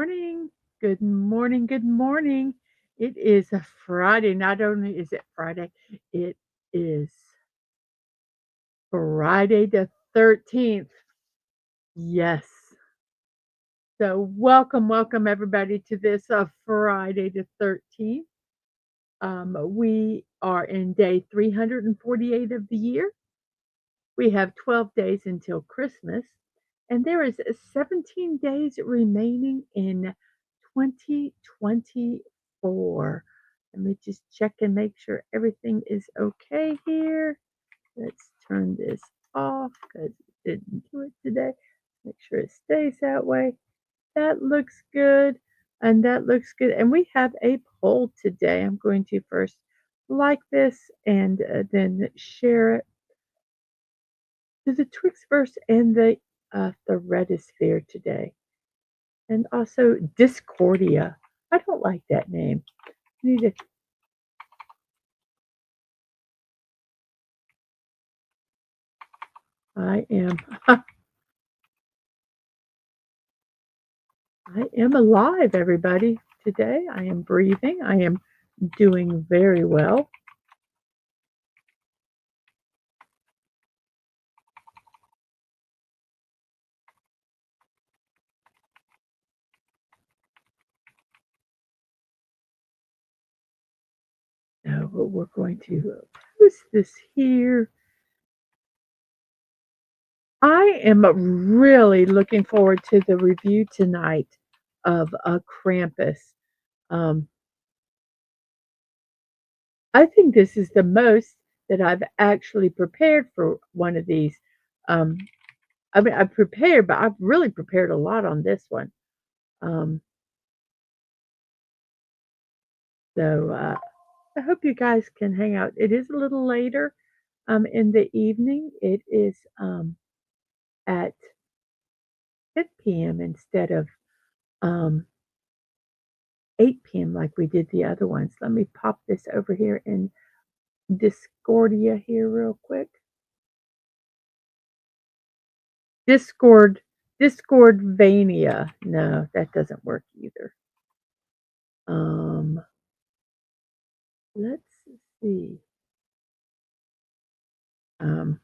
morning. Good morning. Good morning. It is a Friday. Not only is it Friday, it is Friday the 13th. Yes. So, welcome everybody to this Friday the 13th. We are in day 348 of the year. We have 12 days until Christmas, and there is 17 days remaining in 2024. Let me just check and make sure everything is okay here. Let's turn this off because it didn't do it today. Make sure it stays that way. That looks good. And that looks good. And we have a poll today. I'm going to first like this and then share it to the Twixverse and the Redisphere today. And also Discordia. I don't like that name. Need to I am I am alive, everybody. Today I am breathing. I am doing very well. Now we're going to post this here. I am really looking forward to the review tonight of Krampus. Um, I think this is the most that I've actually prepared for one of these. Um, I mean, I've prepared, but I've really prepared a lot on this one. Um, so I hope you guys can hang out. It is a little later in the evening. It is at 10 p.m. instead of um, 8 p.m. like we did the other ones. Let me pop this over here in Discordia here real quick. Discordvania. No, that doesn't work either. Um, let's see. Um,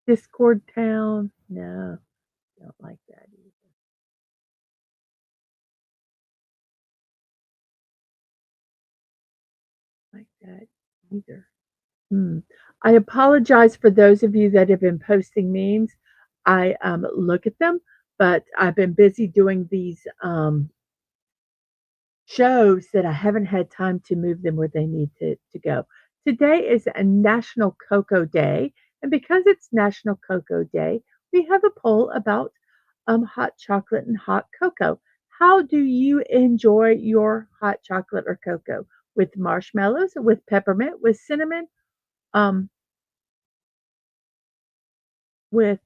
Discord Town. No, don't like that either. Like that either. Hmm. I apologize for those of you that have been posting memes. I look at them, but I've been busy doing these shows that I haven't had time to move them where they need to go. Today is a National Cocoa Day, and because it's National Cocoa Day, we have a poll about hot chocolate and hot cocoa. How do you enjoy your hot chocolate or cocoa? With marshmallows, with peppermint, with cinnamon, um, with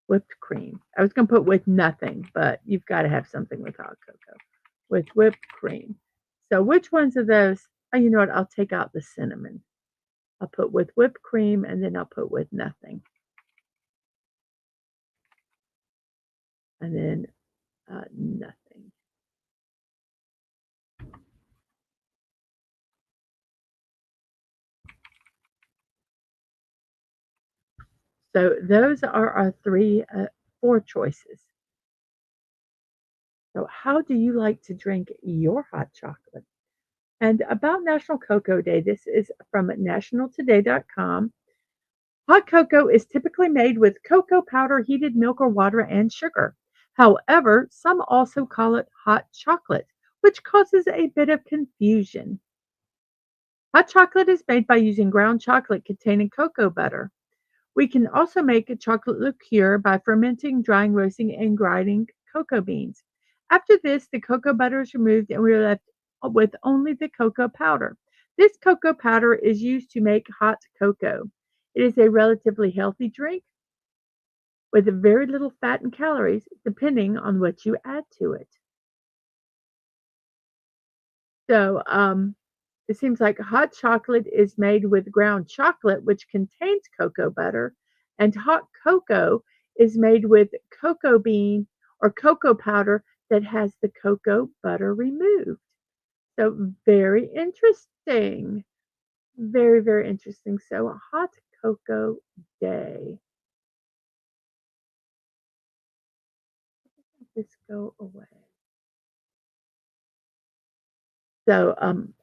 whipped cream. I was going to put with nothing, but you've got to have something with hot cocoa. With whipped cream. So which ones of those? Oh, you know what? I'll take out the cinnamon. I'll put with whipped cream and then I'll put with nothing. And then nothing. So those are our four choices. So how do you like to drink your hot chocolate? And about National Cocoa Day, this is from nationaltoday.com. Hot cocoa is typically made with cocoa powder, heated milk or water, and sugar. However, some also call it hot chocolate, which causes a bit of confusion. Hot chocolate is made by using ground chocolate containing cocoa butter. We can also make a chocolate liqueur by fermenting, drying, roasting, and grinding cocoa beans. After this, the cocoa butter is removed and we are left with only the cocoa powder. This cocoa powder is used to make hot cocoa. It is a relatively healthy drink with very little fat and calories, depending on what you add to it. So it seems like hot chocolate is made with ground chocolate, which contains cocoa butter, and hot cocoa is made with cocoa bean or cocoa powder that has the cocoa butter removed. So very interesting. Very, very interesting. So a hot cocoa day. Let this go away. So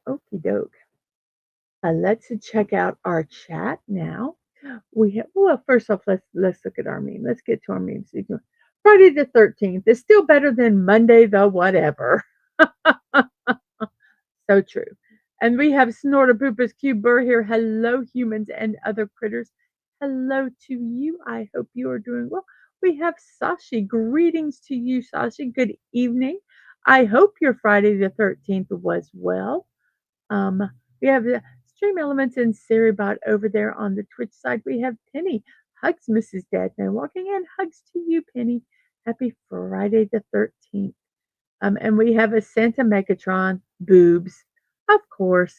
okie doke. Let's check out our chat now. We have well, first off, let's look at our meme. Let's get to our memes. Friday the 13th is still better than Monday the whatever. So true. And we have Snorter Poopers Cube Burr here. Hello, humans and other critters. Hello to you. I hope you are doing well. We have Sashi. Greetings to you, Sashi. Good evening. I hope your Friday the 13th was well. We have the Stream Elements and Saribot over there on the Twitch side. We have Penny. Hugs, Mrs.DadmanWalking, and hugs to you, Penny. Happy Friday the 13th. And we have a Santa Megatron, boobs, of course.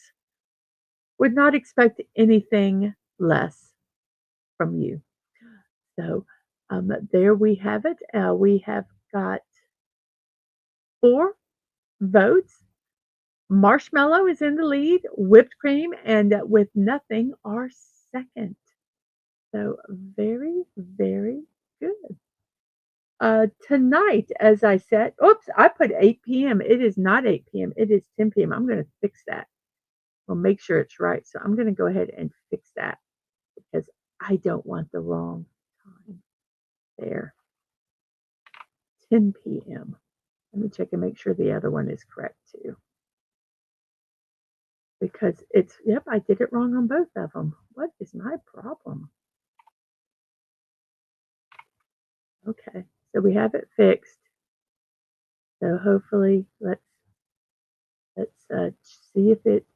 Would not expect anything less from you. So there we have it. We have got 4 votes. Marshmallow is in the lead, whipped cream, and with nothing are second. So very, very good. Tonight, as I said, oops, I put 8 p.m. It is not 8 p.m. It is 10 p.m. I'm going to fix that. We'll make sure it's right. So I'm going to go ahead and fix that because I don't want the wrong time there. 10 p.m. Let me check and make sure the other one is correct too. Because it's, yep, I did it wrong on both of them. What is my problem? Okay, so we have it fixed. So hopefully, let's see if it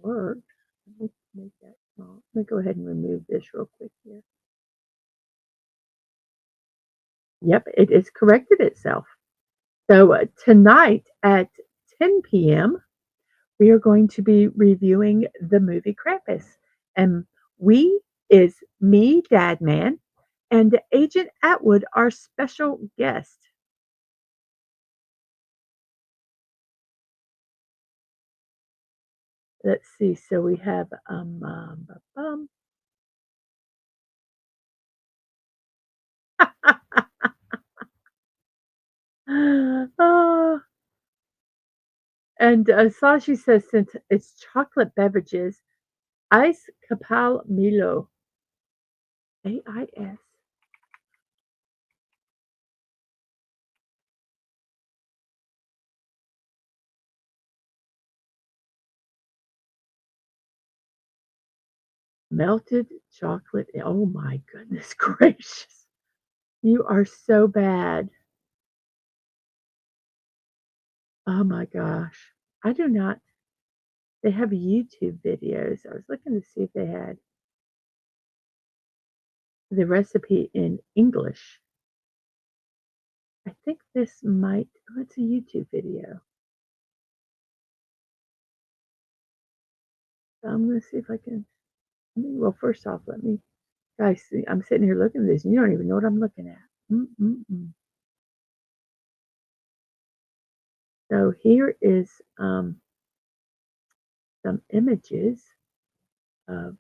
works. Let me make that small. Let me go ahead and remove this real quick here. Yep, it has corrected itself. So tonight at 10 p.m., we are going to be reviewing the movie Krampus. And we is me, Dadman, and Agent Atwood, our special guest. Let's see. So we have oh, and Sashi says since it's chocolate beverages, ice capal Milo. AIS. Melted chocolate. Oh my goodness gracious. You are so bad. Oh my gosh. I do not. They have YouTube videos. I was looking to see if they had the recipe in English. I think this might, oh, it's a YouTube video. So I'm going to see if I can, well, first off, let me, guys, see, I'm sitting here looking at this and you don't even know what I'm looking at. So here is some images of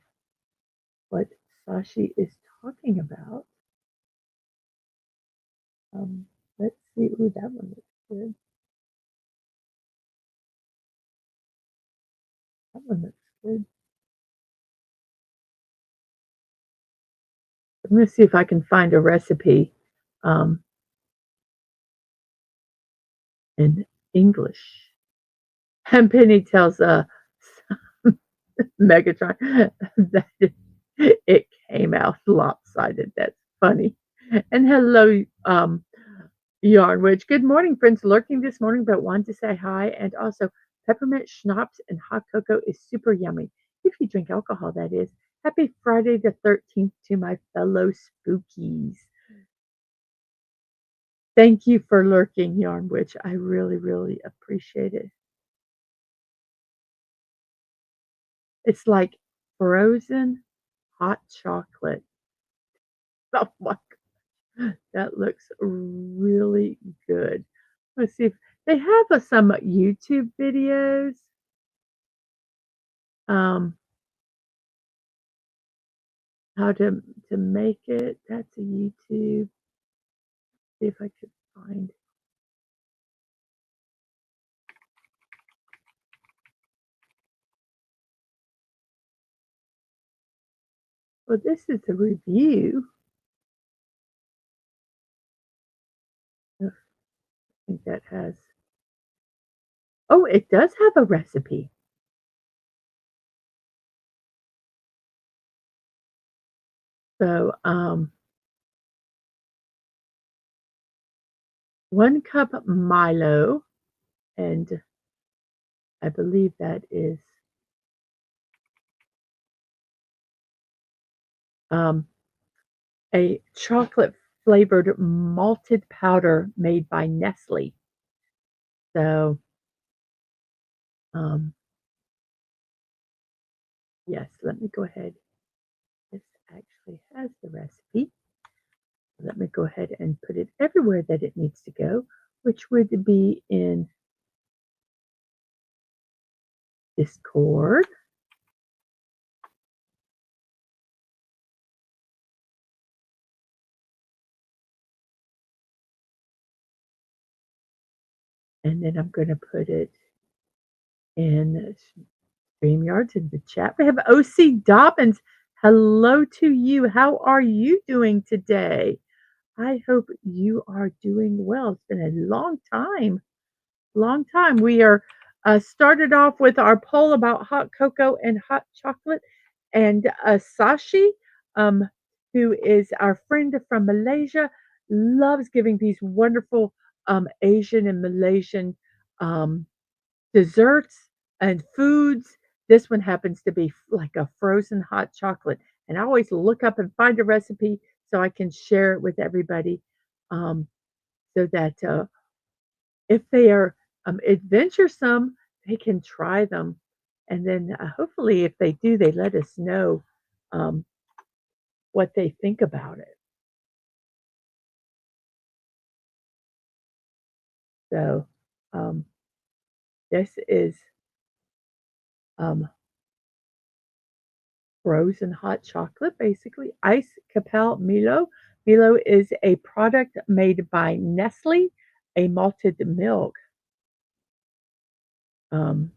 what Sashi is talking about. Let's see. Ooh, that one looks good. That one looks good. I'm going to see if I can find a recipe in English. And Penny tells Megatron that it came out lopsided. That's funny. And hello, Yarn Witch. Good morning, friends. Lurking this morning, but wanted to say hi. And also, peppermint schnapps and hot cocoa is super yummy. If you drink alcohol, that is. Happy Friday the 13th to my fellow spookies. Thank you for lurking, Yarn Witch. I really, really appreciate it. It's like frozen hot chocolate. Oh my God. That looks really good. Let's see if they have, some YouTube videos, um, how to make it. That's a YouTube. See if I could find. Well, this is a review. I think that has. Oh, it does have a recipe. So, 1 cup Milo, and I believe that is, um, a chocolate flavored malted powder made by Nestle. So, um, yes, let me go ahead. This actually has the recipe. Let me go ahead and put it everywhere that it needs to go, which would be in Discord. And then I'm going to put it in StreamYards in the chat. We have OC Dobbins. Hello to you. How are you doing today? I hope you are doing well. It's been a long time. Long time. We are started off with our poll about hot cocoa and hot chocolate, and Sashi, um, who is our friend from Malaysia, loves giving these wonderful Asian and Malaysian um, desserts and foods. This one happens to be like a frozen hot chocolate, and I always look up and find a recipe so I can share it with everybody, um, so that if they are adventuresome, they can try them. And then hopefully, if they do, they let us know um, what they think about it. So, um, this is um, frozen hot chocolate, basically. Ice Capel Milo. Milo is a product made by Nestle, a malted milk. Um,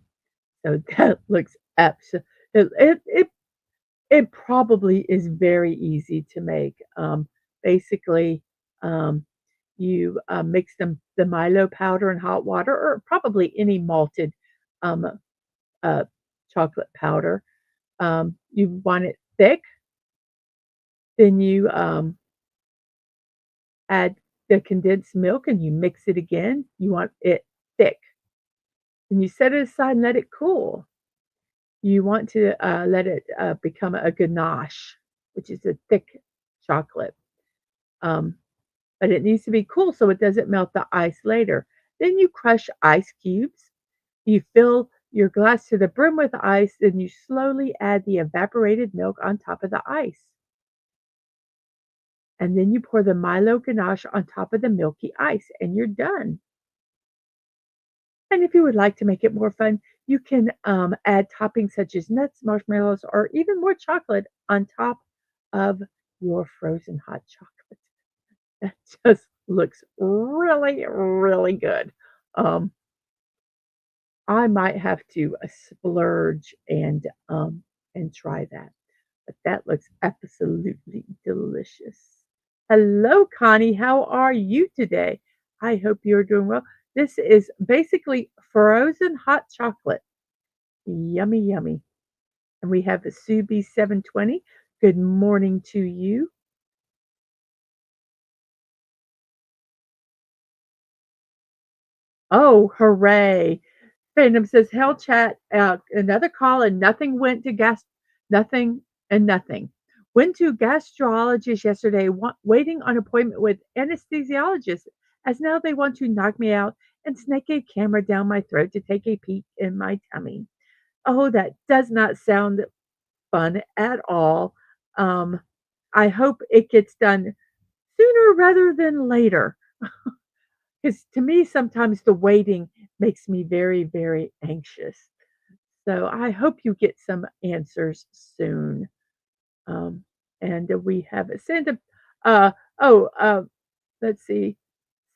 so that looks absolutely. It probably is very easy to make. Basically, um, you mix the Milo powder and hot water, or probably any malted um, uh, chocolate powder. You want it thick, then you add the condensed milk and you mix it again. You want it thick, and you set it aside and let it cool. You want to let it become a ganache, which is a thick chocolate. Um, but it needs to be cool so it doesn't melt the ice later. Then you crush ice cubes. You fill your glass to the brim with ice, then you slowly add the evaporated milk on top of the ice. And then you pour the Milo ganache on top of the milky ice, and you're done. And if you would like to make it more fun, you can add toppings such as nuts, marshmallows, or even more chocolate on top of your frozen hot chocolate. That just looks really, really good. Um, I might have to splurge and try that. But that looks absolutely delicious. Hello, Connie. How are you today? I hope you're doing well. This is basically frozen hot chocolate. Yummy, yummy. And we have the Subi 720. Good morning to you. Oh, hooray. Phantom says, "Hell chat, another call and nothing went to nothing and nothing. Went to gastrologist yesterday, waiting on appointment with anesthesiologist, as now they want to knock me out and snake a camera down my throat to take a peek in my tummy. Oh, that does not sound fun at all. Um, I hope it gets done sooner rather than later. Because to me, sometimes the waiting makes me very, very anxious. So I hope you get some answers soon. Um, and we have a Santa. Uh, oh, let's see.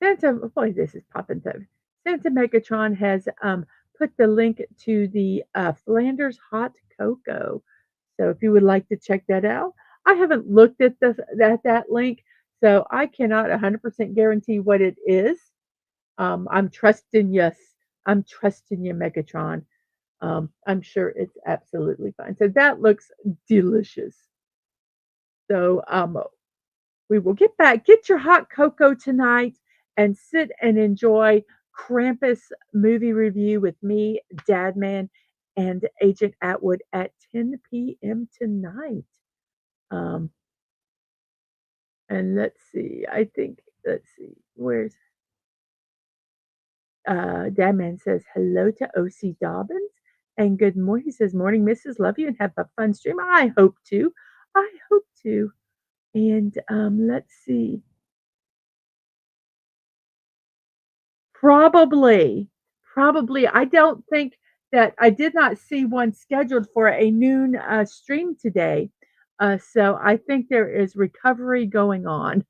Santa, boy, this is popping up. Santa Megatron has put the link to the Flanders hot cocoa. So if you would like to check that out, I haven't looked at that link, so I cannot 100% guarantee what it is. I'm trusting you. I'm trusting you, Megatron. I'm sure it's absolutely fine. So that looks delicious. So we will get back. Get your hot cocoa tonight and sit and enjoy Krampus movie review with me, Dadman, and Agent Atwood at 10 p.m. tonight. Um, and let's see. I think let's see. Where's Dadman says hello to OC Dobbins and good morning. He says morning, Mrs. Love you and have a fun stream. I hope to. I hope to. And let's see. Probably. Probably. I don't think that I did not see one scheduled for a noon stream today. So I think there is recovery going on.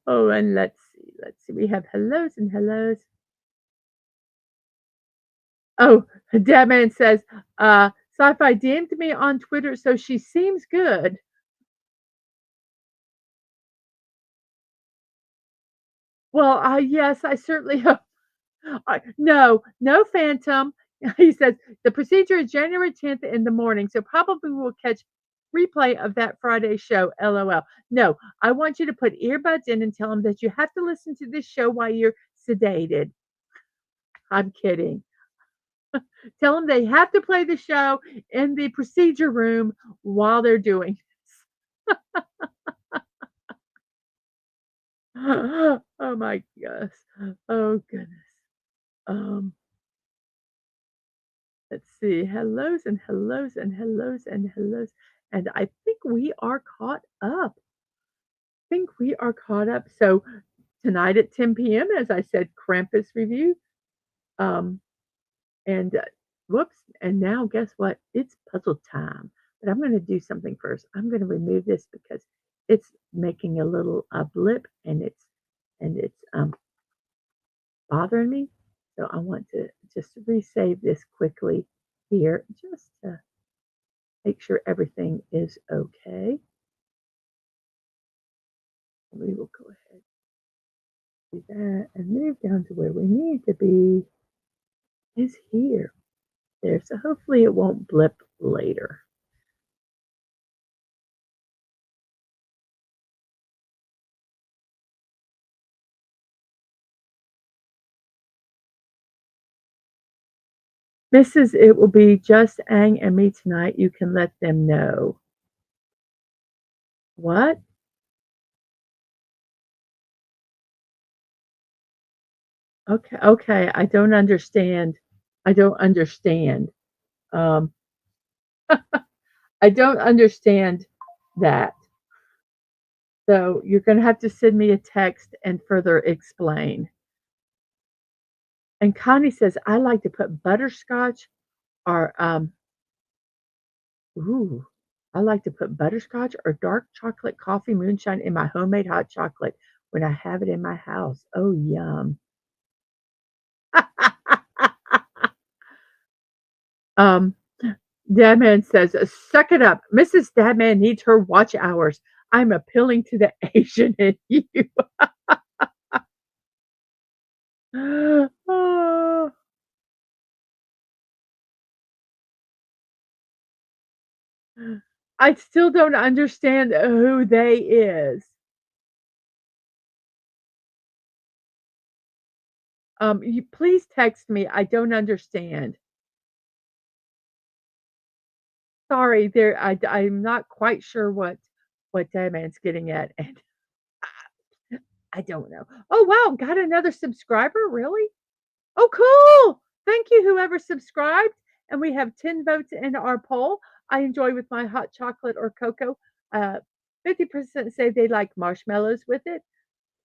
Oh, and let's see. Let's see. We have hellos and hellos. Oh, Deadman says, Sci-Fi DM'd me on Twitter, so she seems good. Well, yes, I certainly hope. No, no phantom. He says the procedure is January 10th in the morning, so probably we'll catch replay of that Friday show. LOL. No, I want you to put earbuds in and tell them that you have to listen to this show while you're sedated. I'm kidding. Tell them they have to play the show in the procedure room while they're doing this. Oh my gosh. Oh goodness. Um, let's see. Hellos and hellos and hellos and hellos. And I think we are caught up. I think we are caught up. So tonight at 10 p.m., as I said, Krampus review. Um, and whoops. And now guess what? It's puzzle time. But I'm going to do something first. I'm going to remove this because it's making a little blip and it's bothering me. So I want to just resave this quickly here just to make sure everything is okay. We will go ahead and do that and move down to where we need to be is here. There. So hopefully it won't blip later. Mrs. It will be just Ang and me tonight. You can let them know. What? Okay, okay. I don't understand. I don't understand. Um, I don't understand that. So you're going to have to send me a text and further explain. And Connie says, I like to put butterscotch or, ooh, I like to put butterscotch or dark chocolate coffee moonshine in my homemade hot chocolate when I have it in my house. Oh, yum. um, Dadman says, suck it up. Mrs. Dadman needs her watch hours. I'm appealing to the Asian in you. Oh. I still don't understand who they is. You please text me. I don't understand. Sorry, there. I'm not quite sure what that man's getting at, and I don't know. Oh wow, got another subscriber, really? Oh, cool. Thank you, whoever subscribed. And we have 10 votes in our poll. I enjoy with my hot chocolate or cocoa. uh, 50% say they like marshmallows with it.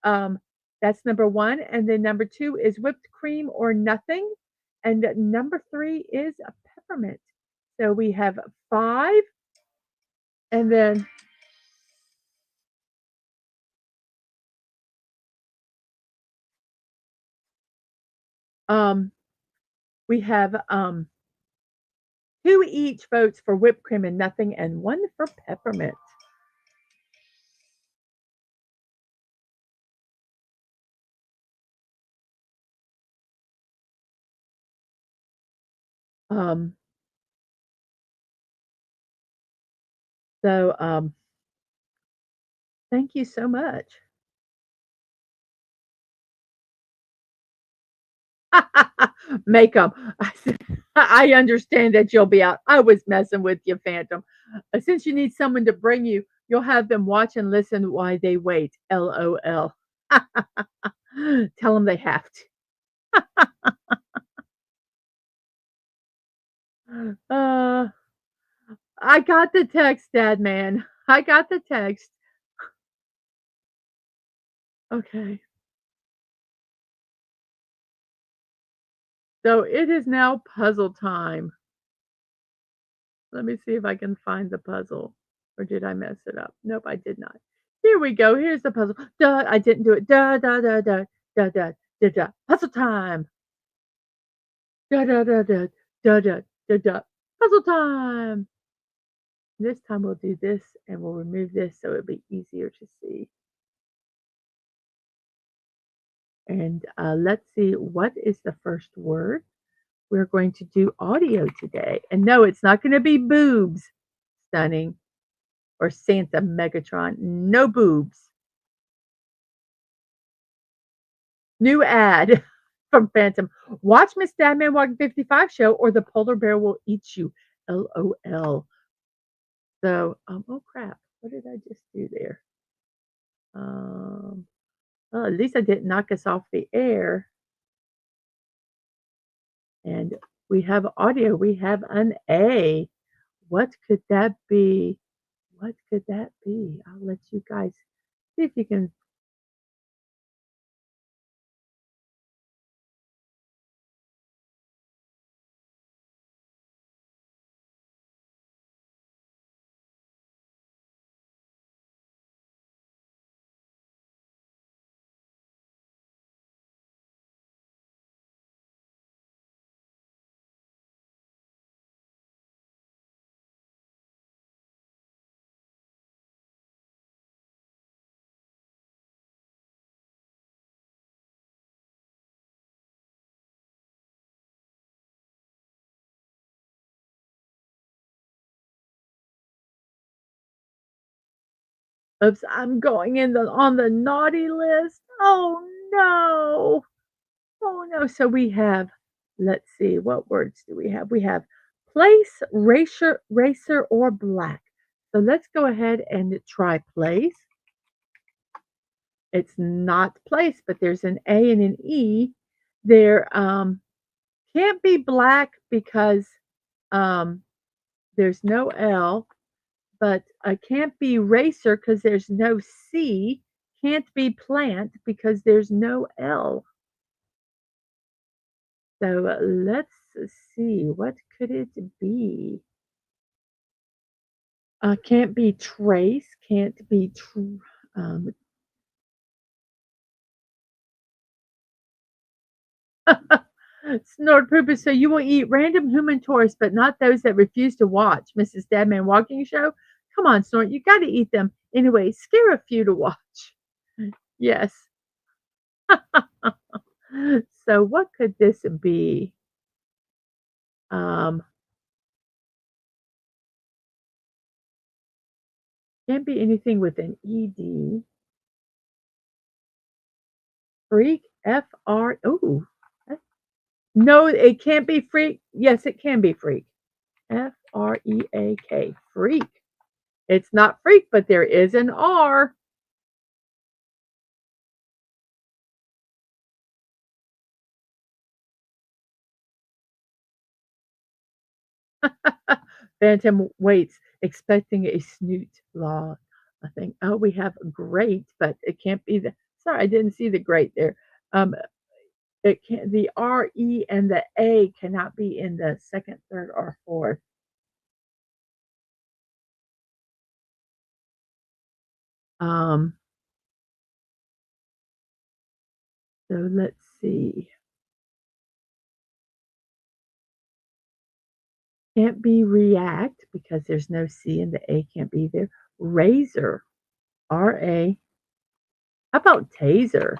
Um, that's number 1, and then number 2 is whipped cream or nothing, and number 3 is a peppermint. So we have 5, and then, um, we have, 2 each votes for whipped cream and nothing, and 1 for peppermint. Um, so, thank you so much. Make 'em. I said, "I understand that you'll be out. I was messing with you, Phantom. Since you need someone to bring you, you'll have them watch and listen while they wait, LOL." Tell them they have to. I got the text, Dad man. I got the text. Okay. So it is now puzzle time. Let me see if I can find the puzzle. Or did I mess it up? Nope, I did not. Here we go. Here's the puzzle. Duh, I didn't do it. Duh, duh, duh, duh, duh, duh, duh, duh. Puzzle time. Duh, duh, duh, duh, duh, duh, duh, duh. Puzzle time. This time we'll do this and we'll remove this so it'll be easier to see. And let's see, what is the first word? We're going to do audio today. And no, it's not going to be boobs, Stunning, or Santa Megatron. No boobs. New ad from Phantom. Watch Mrs.DadmanWalking55 show or the polar bear will eat you. LOL. So, oh crap. What did I just do there? Well, at least I didn't knock us off the air. And we have audio. We have an A. What could that be? What could that be? I'll let you guys see if you can. Oops, I'm going in the on the naughty list. Oh no. Oh no. So we have, let's see, what words do we have? We have place, racer, or black. So let's go ahead and try place. It's not place, but there's an A and an E. There can't be black because um, there's no L, but can't be racer because there's no C. Can't be plant because there's no L. So let's see, what could it be? Can't be trace, can't be um, Snort Pooper, so you will eat random human tourists, but not those that refuse to watch Mrs. Dadman Walking Show? Come on, Snort, you got to eat them. Anyway, scare a few to watch. Yes. So what could this be? Um, can't be anything with an ED. Freak, F-R, ooh. No, it can't be freak. Yes, it can be freak. Freak, freak. It's not freak, but there is an R. Phantom waits. expecting a snoot law. I think, oh, we have great, but it can't be the. Sorry, I didn't see the great there. Um, it can the R E and the A cannot be in the second, third, or fourth. Um, so let's see. Can't be react because there's no C and the A can't be there. Razor, R-A. How about taser?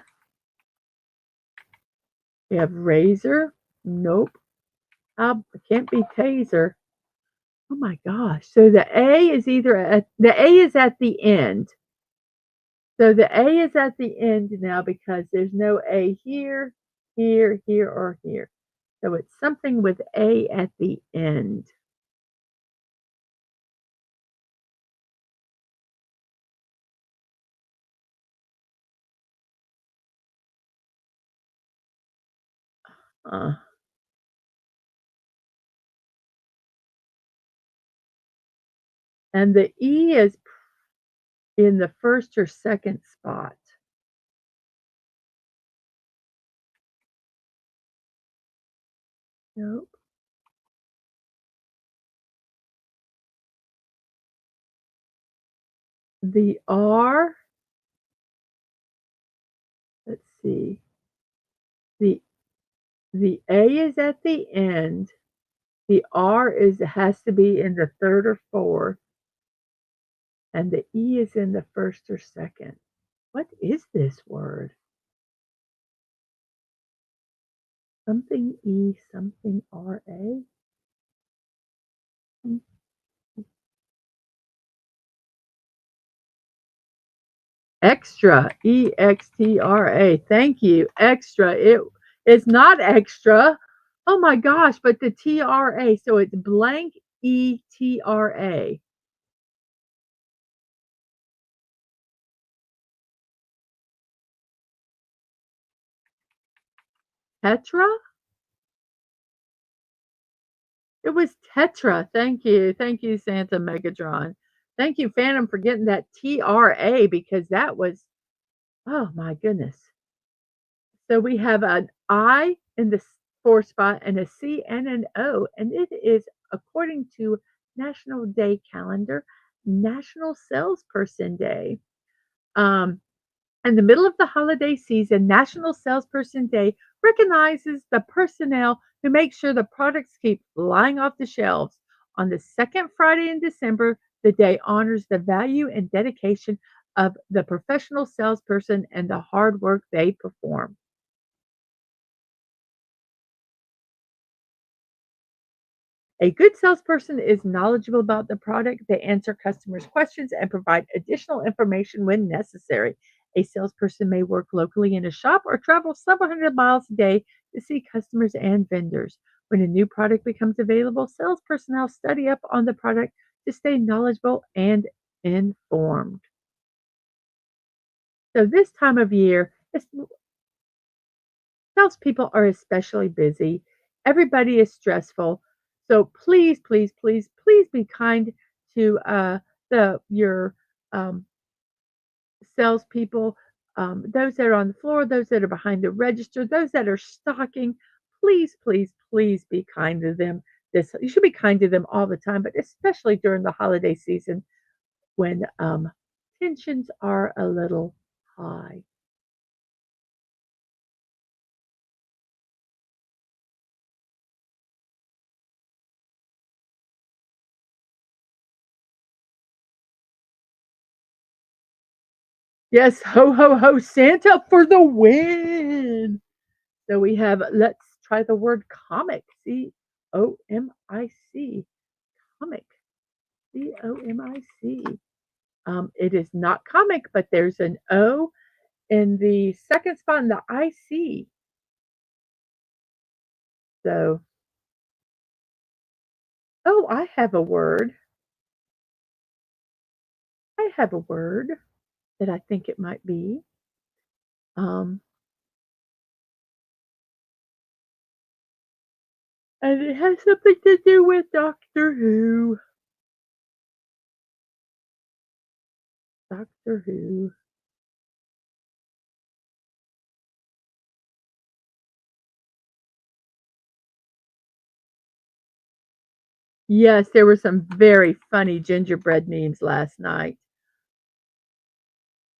We have razor. Nope. It can't be taser. Oh my gosh. So the A is either at the A is at the end. So the A is at the end now because there's no A here, here, here, or here. So it's something with A at the end. Uh, and the E is in the first or second spot. Nope. The R, let's see. The the A is at the end. The R is has to be in the third or fourth, and the E is in the first or second. What is this word? Something E, something R-A? Extra, E-X-T-R-A. Thank you. Extra. It's not extra. Oh my gosh, but the T-R-A. So it's blank E-T-R-A. Tetra? It was Tetra. Thank you. Thank you, Santa Megatron. Thank you, Phantom, for getting that T-R-A because that was, oh my goodness. So we have an I in the fourth spot and a C and an O, and it is, according to National Day Calendar, National Salesperson Day. Um, in the middle of the holiday season, National Salesperson Day recognizes the personnel who make sure the products keep flying off the shelves. On the second Friday in December, the day honors the value and dedication of the professional salesperson and the hard work they perform. A good salesperson is knowledgeable about the product. They answer customers' questions and provide additional information when necessary. A salesperson may work locally in a shop or travel several hundred miles a day to see customers and vendors. When a new product becomes available, sales personnel study up on the product to stay knowledgeable and informed. So, this time of year, salespeople are especially busy. Everybody is stressful. So please, please, please, please be kind to the your um, salespeople, those that are on the floor, those that are behind the register, those that are stocking. Please, please, please be kind to them. This you should be kind to them all the time, but especially during the holiday season when tensions are a little high. Yes, ho ho ho, Santa for the win. So we have let's try the word comic. Comic. Comic. Comic. It is not comic, but there's an O in the second spot in the IC. So, oh, I have a word. I have a word that I think it might be. Um, and it has something to do with Doctor Who. Doctor Who. Yes, there were some very funny gingerbread memes last night.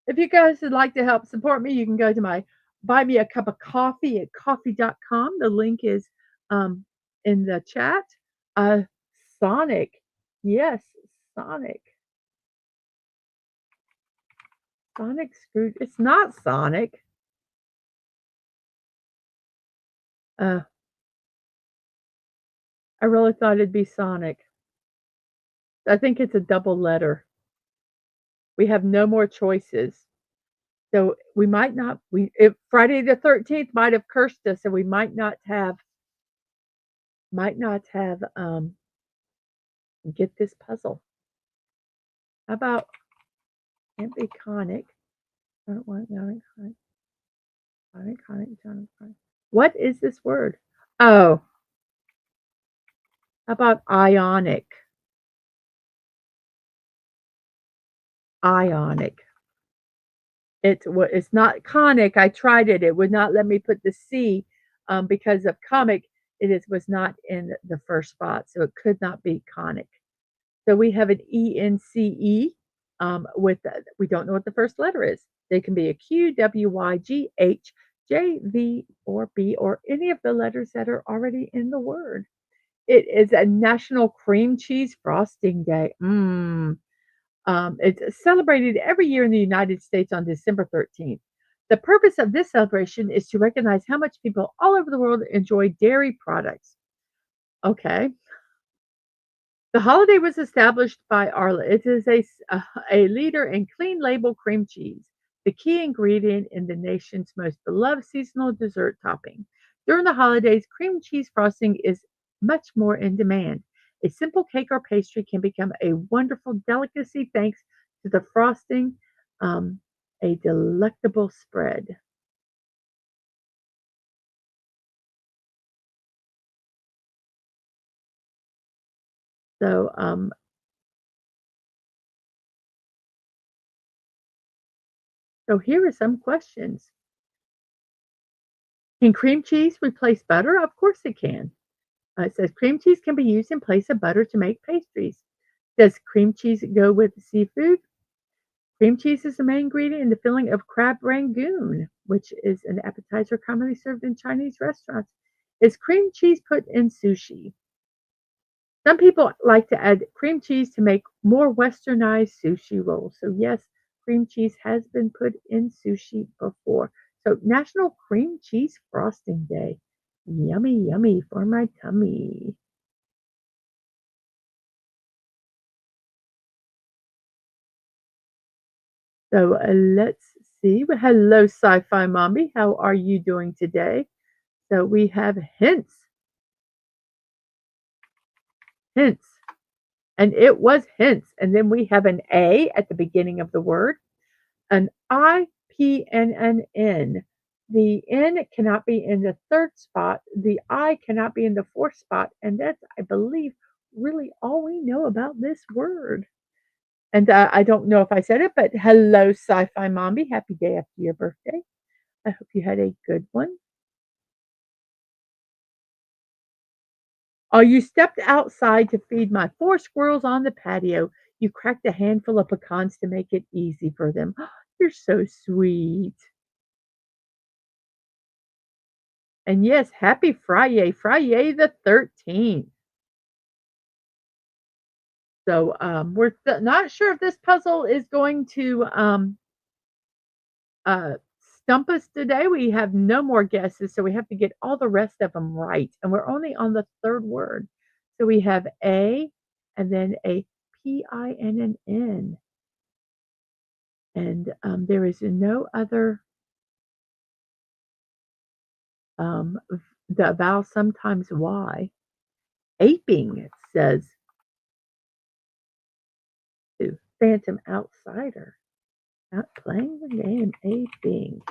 If you guys would like to help support me, you can go to my buy me a cup of coffee at coffee.com. The link is in the chat. Uh, Sonic. Yes, Sonic. Sonic Scrooge. It's not Sonic. Uh, I really thought it'd be Sonic. I think it's a double letter. We have no more choices. So we might not we if Friday the 13th might have cursed us and we might not have get this puzzle. How about can't be conic? I don't want conic. Conic. What is this word? Oh, how about ionic? Ionic. It's not conic. I tried it. It would not let me put the C because of comic. Was not in the first spot, so it could not be conic. So we have an ENCE with we don't know what the first letter is. They can be a Q, W, Y, G, H, J, V, or B, or any of the letters that are already in the word. It is a National Cream Cheese Frosting Day. It's celebrated every year in the United States on December 13th. The purpose of this celebration is to recognize how much people all over the world enjoy dairy products. Okay. The holiday was established by Arla. It is a leader in clean label cream cheese, the key ingredient in the nation's most beloved seasonal dessert topping. During the holidays, cream cheese frosting is much more in demand. A simple cake or pastry can become a wonderful delicacy thanks to the frosting, um, a delectable spread. So, so here are some questions. Can cream cheese replace butter? Of course it can. It says cream cheese can be used in place of butter to make pastries. Does cream cheese go with seafood? Cream cheese is the main ingredient in the filling of crab rangoon, which is an appetizer commonly served in Chinese restaurants. Is cream cheese put in sushi? Some people like to add cream cheese to make more westernized sushi rolls. So, yes, cream cheese has been put in sushi before. So, National Cream Cheese Frosting Day. Yummy, yummy for my tummy. So let's see. Well, hello, Sci-Fi Mommy. How are you doing today? So we have hints, and it was hints. And then we have an A at the beginning of the word, an I, P, and an N. The N cannot be in the third spot. The I cannot be in the fourth spot. And that's, I believe, really all we know about this word. And I don't know if I said it, but hello, Sci-Fi Mommy. Happy day after your birthday. I hope you had a good one. Oh, you stepped outside to feed my 4 squirrels on the patio. You cracked a handful of pecans to make it easy for them. You're so sweet. And yes, happy Friday, Friday the 13th. So we're not sure if this puzzle is going to uh, stump us today. We have no more guesses, so we have to get all the rest of them right. And we're only on the third word. So we have A and then a P-I-N-N-N. And there is no other um, the vowel sometimes Y. Aping, it says. To Phantom Outsider. Not playing the game, aping.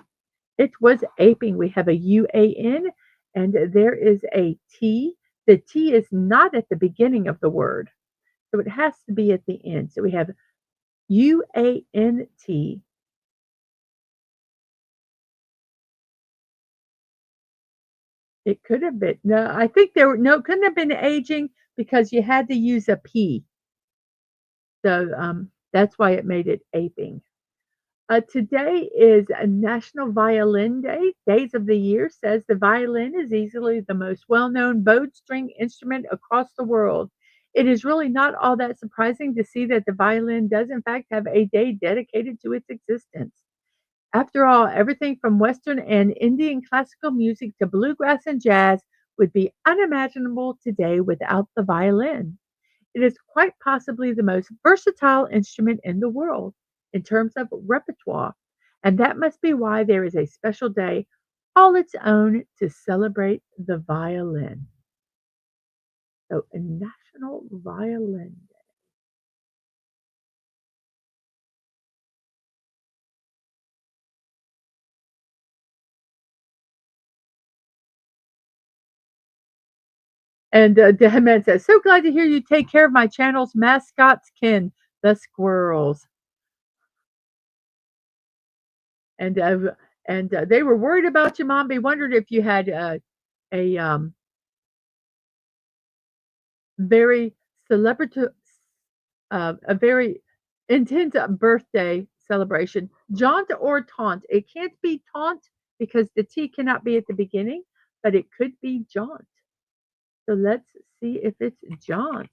It was aping. We have a UAN and there is a T. The T is not at the beginning of the word, so it has to be at the end. So we have UANT. It could have been. No, I think there were no, it couldn't have been aging because you had to use a P. So that's why it made it aping. Today is a National Violin Day. Days of the Year says the violin is easily the most well known bowed string instrument across the world. It is really not all that surprising to see that the violin does, in fact, have a day dedicated to its existence. After all, everything from Western and Indian classical music to bluegrass and jazz would be unimaginable today without the violin. It is quite possibly the most versatile instrument in the world in terms of repertoire, and that must be why there is a special day all its own to celebrate the violin. So, a National Violin Day. And Deadman says, "So glad to hear you take care of my channel's mascots, kin, the squirrels." And they were worried about you, Mom. They wondered if you had a very celebrity, a very intense birthday celebration. Jaunt or taunt. It can't be taunt because the T cannot be at the beginning, but it could be jaunt. So let's see if it's jaunt.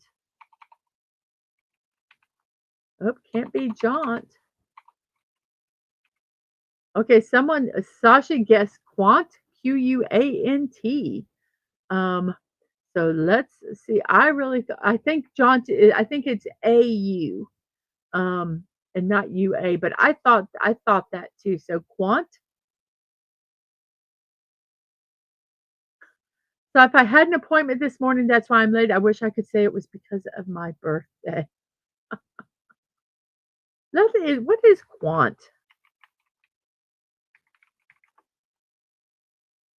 Oh, can't be jaunt. Okay, someone, Sasha guessed quant, Quant. Um, so let's see. I think jaunt. I think it's AU. And not UA, but I thought that too. So quant. So if I had an appointment this morning, that's why I'm late. I wish I could say it was because of my birthday. What is quant?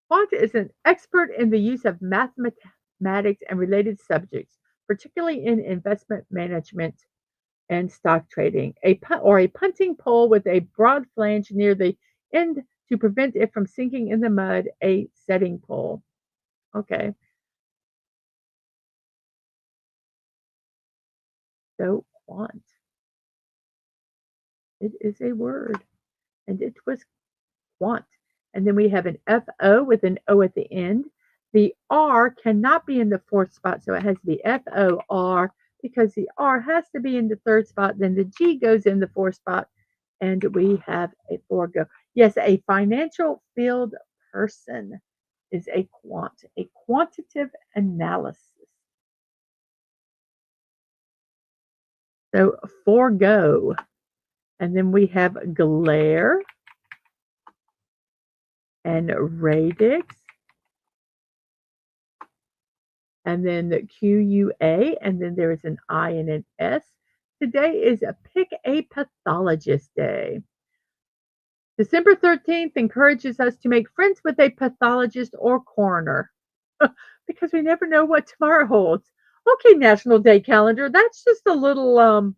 Quant is an expert in the use of mathematics and related subjects, particularly in investment management and stock trading. A punting pole with a broad flange near the end to prevent it from sinking in the mud, a setting pole. Okay, so quant. It is a word, and it was quant. And then we have an FO with an O at the end. The R cannot be in the fourth spot, so it has to be FOR because the R has to be in the third spot. Then the G goes in the fourth spot, and we have a forego. Yes, a financial field person is a quant, a quantitative analysis. So forego. And then we have glare and radix, and then the QUA, and then there is an I and an S. Today is a Pick a Pathologist Day. December 13th encourages us to make friends with a pathologist or coroner because we never know what tomorrow holds. Okay, National Day calendar, that's just a little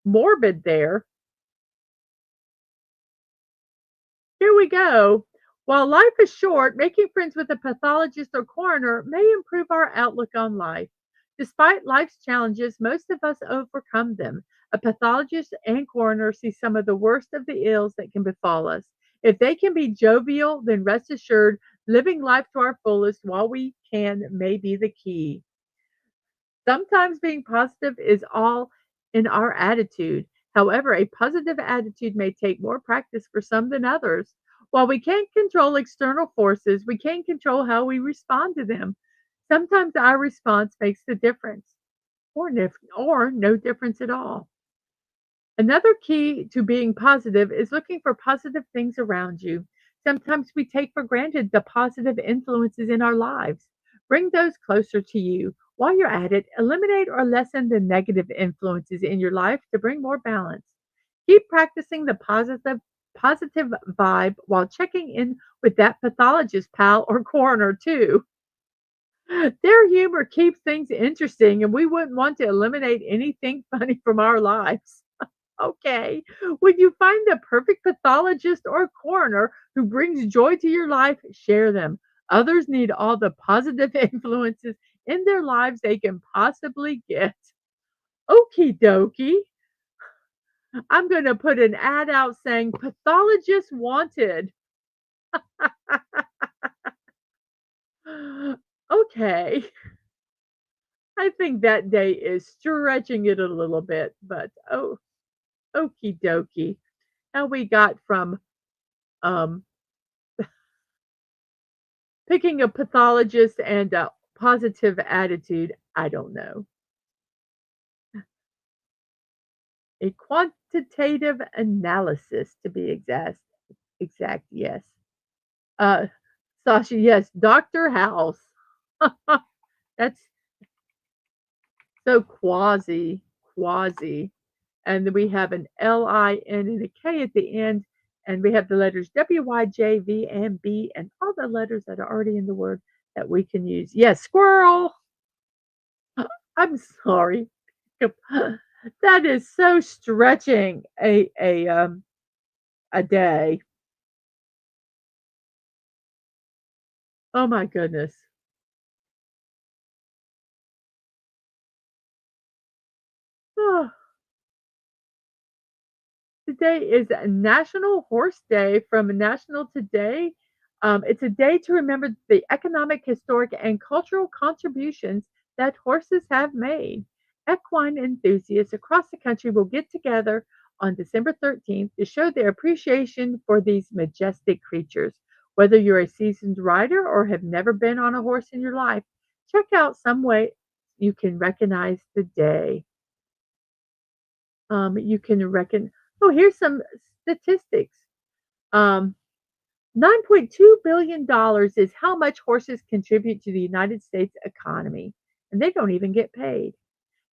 morbid there. Here we go. While life is short, making friends with a pathologist or coroner may improve our outlook on life. Despite life's challenges, most of us overcome them. A pathologist and coroner see some of the worst of the ills that can befall us. If they can be jovial, then rest assured, living life to our fullest while we can may be the key. Sometimes being positive is all in our attitude. However, a positive attitude may take more practice for some than others. While we can't control external forces, we can control how we respond to them. Sometimes our response makes the difference, or no difference at all. Another key to being positive is looking for positive things around you. Sometimes we take for granted the positive influences in our lives. Bring those closer to you. While you're at it, eliminate or lessen the negative influences in your life to bring more balance. Keep practicing the positive vibe while checking in with that pathologist pal or coroner too. Their humor keeps things interesting and we wouldn't want to eliminate anything funny from our lives. Okay. When you find the perfect pathologist or coroner who brings joy to your life, share them. Others need all the positive influences in their lives they can possibly get. Okie dokie. I'm going to put an ad out saying pathologist wanted. Okay. I think that day is stretching it a little bit, but oh, okie dokie. Now we got from um, picking a pathologist and a positive attitude. I don't know. A quantitative analysis to be exact. Exact, yes. Uh, Sasha, yes. Doctor House. That's so quasi. And then we have an LIN and a K at the end, and we have the letters W, Y, J, V, and B, and all the letters that are already in the word that we can use. Yes, squirrel. I'm sorry. That is so stretching a day. Oh my goodness. Oh, today is National Horse Day from National Today. It's a day to remember the economic, historic, and cultural contributions that horses have made. Equine enthusiasts across the country will get together on December 13th to show their appreciation for these majestic creatures. Whether you're a seasoned rider or have never been on a horse in your life, check out some way you can recognize the day. You can reckon. Oh, here's some statistics. Um, $9.2 billion is how much horses contribute to the United States economy, and they don't even get paid.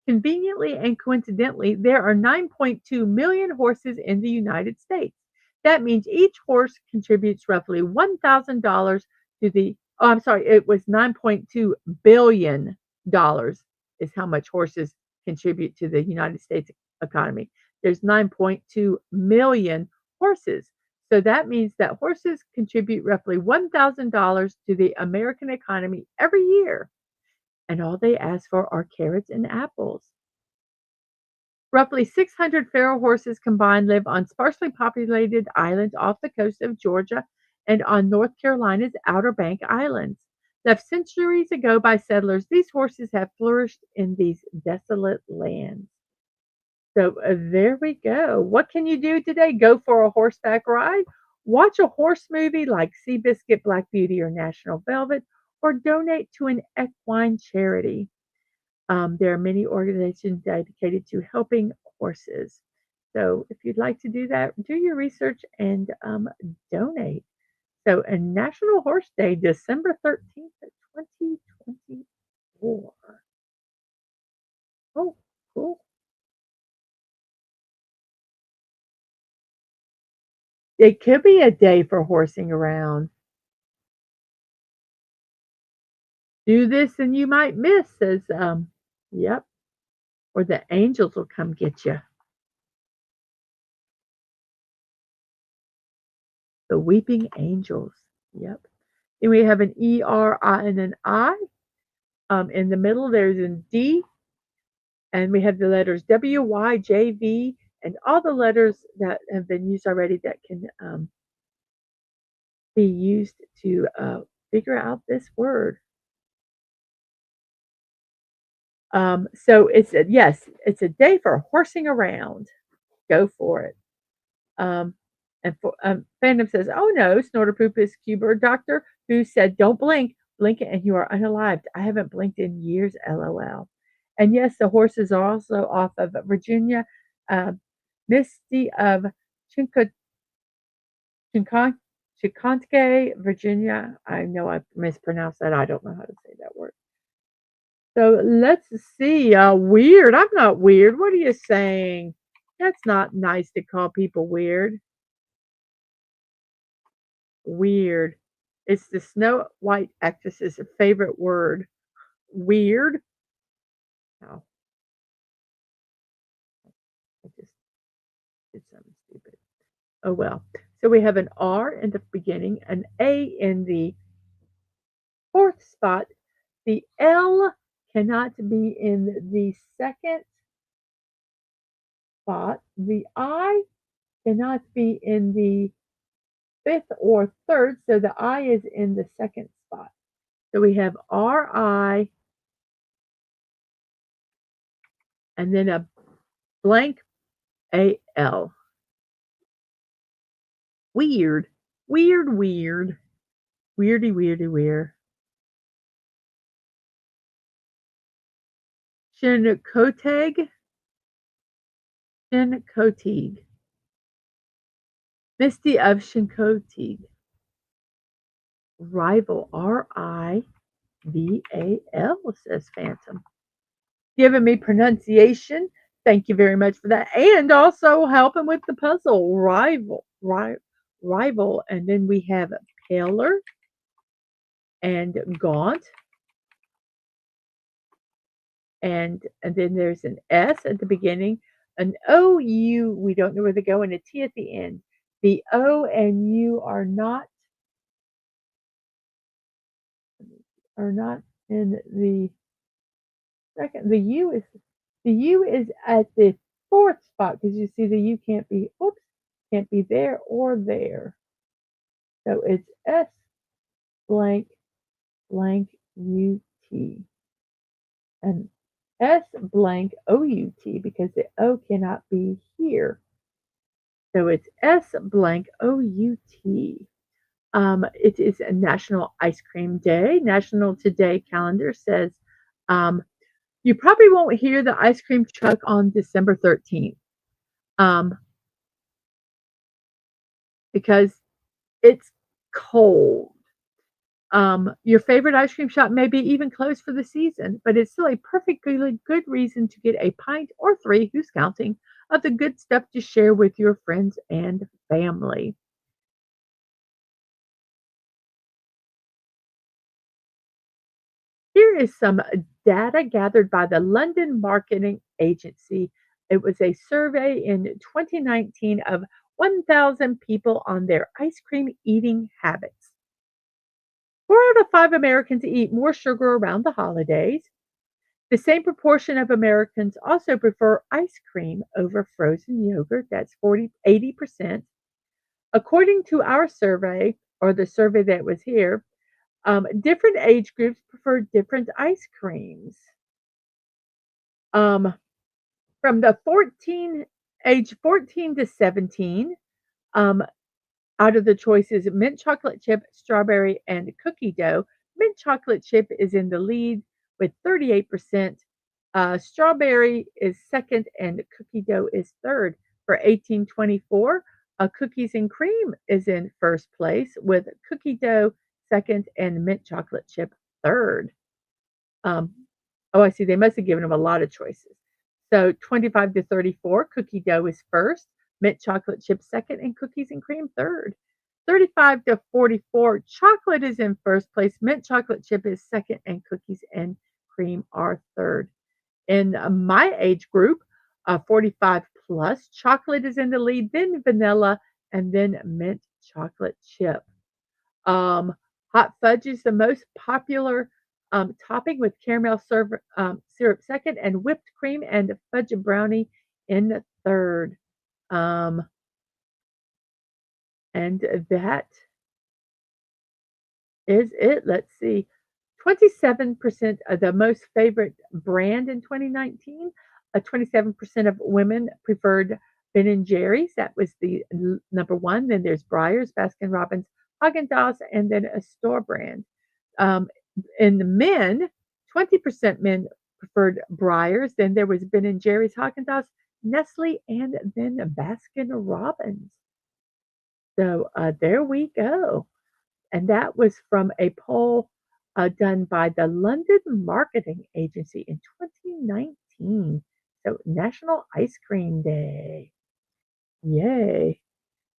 Conveniently and coincidentally, there are 9.2 million horses in the United States. That means each horse contributes roughly $1,000 to the, oh, I'm sorry, it was $9.2 billion is how much horses contribute to the United States economy. There's 9.2 million horses. So that means that horses contribute roughly $1,000 to the American economy every year, and all they ask for are carrots and apples. Roughly 600 feral horses combined live on sparsely populated islands off the coast of Georgia and on North Carolina's Outer Bank Islands. Left centuries ago by settlers, these horses have flourished in these desolate lands. So there we go. What can you do today? Go for a horseback ride, watch a horse movie like Seabiscuit, Black Beauty, or National Velvet, or donate to an equine charity. There are many organizations dedicated to helping horses. So if you'd like to do that, do your research and donate. So, a National Horse Day, December 13th, 2024. Oh, cool. It could be a day for horsing around. Do this and you might miss, says, yep, or the angels will come get you. The weeping angels. Yep. And we have an ER and an I. In the middle, there's a D, and we have the letters W, Y, J, V, and all the letters that have been used already that can be used to figure out this word. So yes, it's a day for horsing around. Go for it. Um, and Fandom says, "Oh no, Snorter Poop is Q-Bird Doctor who said don't blink, blink it and you are unalived. I haven't blinked in years, lol." And yes, the horses are also off of Virginia. Uh, Misty of Chinco, Chincon, Chicontay, Virginia. I know I mispronounced that. I don't know how to say that word. So let's see. Weird. I'm not weird. What are you saying? That's not nice to call people weird. Weird. It's the Snow White actress's favorite word. Weird. Oh, I just Oh well. So we have an R in the beginning, an A in the fourth spot. The L cannot be in the second spot. The I cannot be in the fifth or third, so the I is in the second spot. So we have RI and then a blank AL. Weird. Weird, weird. Weirdy, weirdy, weird. Shincotig. Shincotig. Misty of Shincotig. Rival. RIVAL, says Phantom. Giving me pronunciation. Thank you very much for that. And also helping with the puzzle. Rival. And then we have Paler and Gaunt. And then there's an S at the beginning, an OU, we don't know where to go, and a T at the end. The O and U are not in the second. The U is at the fourth spot because you see the U can't be there or there. So it's S blank blank UT and S blank OUT because the O cannot be here. So it's S blank OUT. It is a National Ice Cream Day. National Today calendar says you probably won't hear the ice cream truck on December 13th because it's cold. Your favorite ice cream shop may be even closed for the season, but it's still a perfectly good reason to get a pint or three, who's counting, of the good stuff to share with your friends and family. Here is some data gathered by the London Marketing Agency. It was a survey in 2019 of 1,000 people on their ice cream eating habits. 4 out of 5 Americans eat more sugar around the holidays. The same proportion of Americans also prefer ice cream over frozen yogurt. That's 80%. According to our survey, or the survey that was here, different age groups prefer different ice creams. Um, from the age 14 to 17, um, out of the choices, mint chocolate chip, strawberry, and cookie dough. Mint chocolate chip is in the lead with 38%. Strawberry is second, and cookie dough is third. For 1824, cookies and cream is in first place, with cookie dough second and mint chocolate chip third. Um, oh, I see. They must have given them a lot of choices. So 25 to 34, cookie dough is first, mint chocolate chip second, and cookies and cream third. 35 to 44, chocolate is in first place, mint chocolate chip is second, and cookies and cream are third. In my age group, 45 plus, chocolate is in the lead, then vanilla, and then mint chocolate chip. Hot fudge is the most popular topping, with caramel syrup second, and whipped cream and fudge brownie in third. Um, and that is it. Let's see. 27% of the most favorite brand in 2019. 27% of women preferred Ben and Jerry's. That was the number one. Then there's Breyers, Baskin Robbins, Haagen-Dazs, and then a store brand. Um, in the men, 20% men preferred Breyers. Then there was Ben and Jerry's, Haagen-Dazs, Nestle, and then Baskin Robbins. So there we go. And that was from a poll done by the London Marketing Agency in 2019. So National Ice Cream Day. Yay.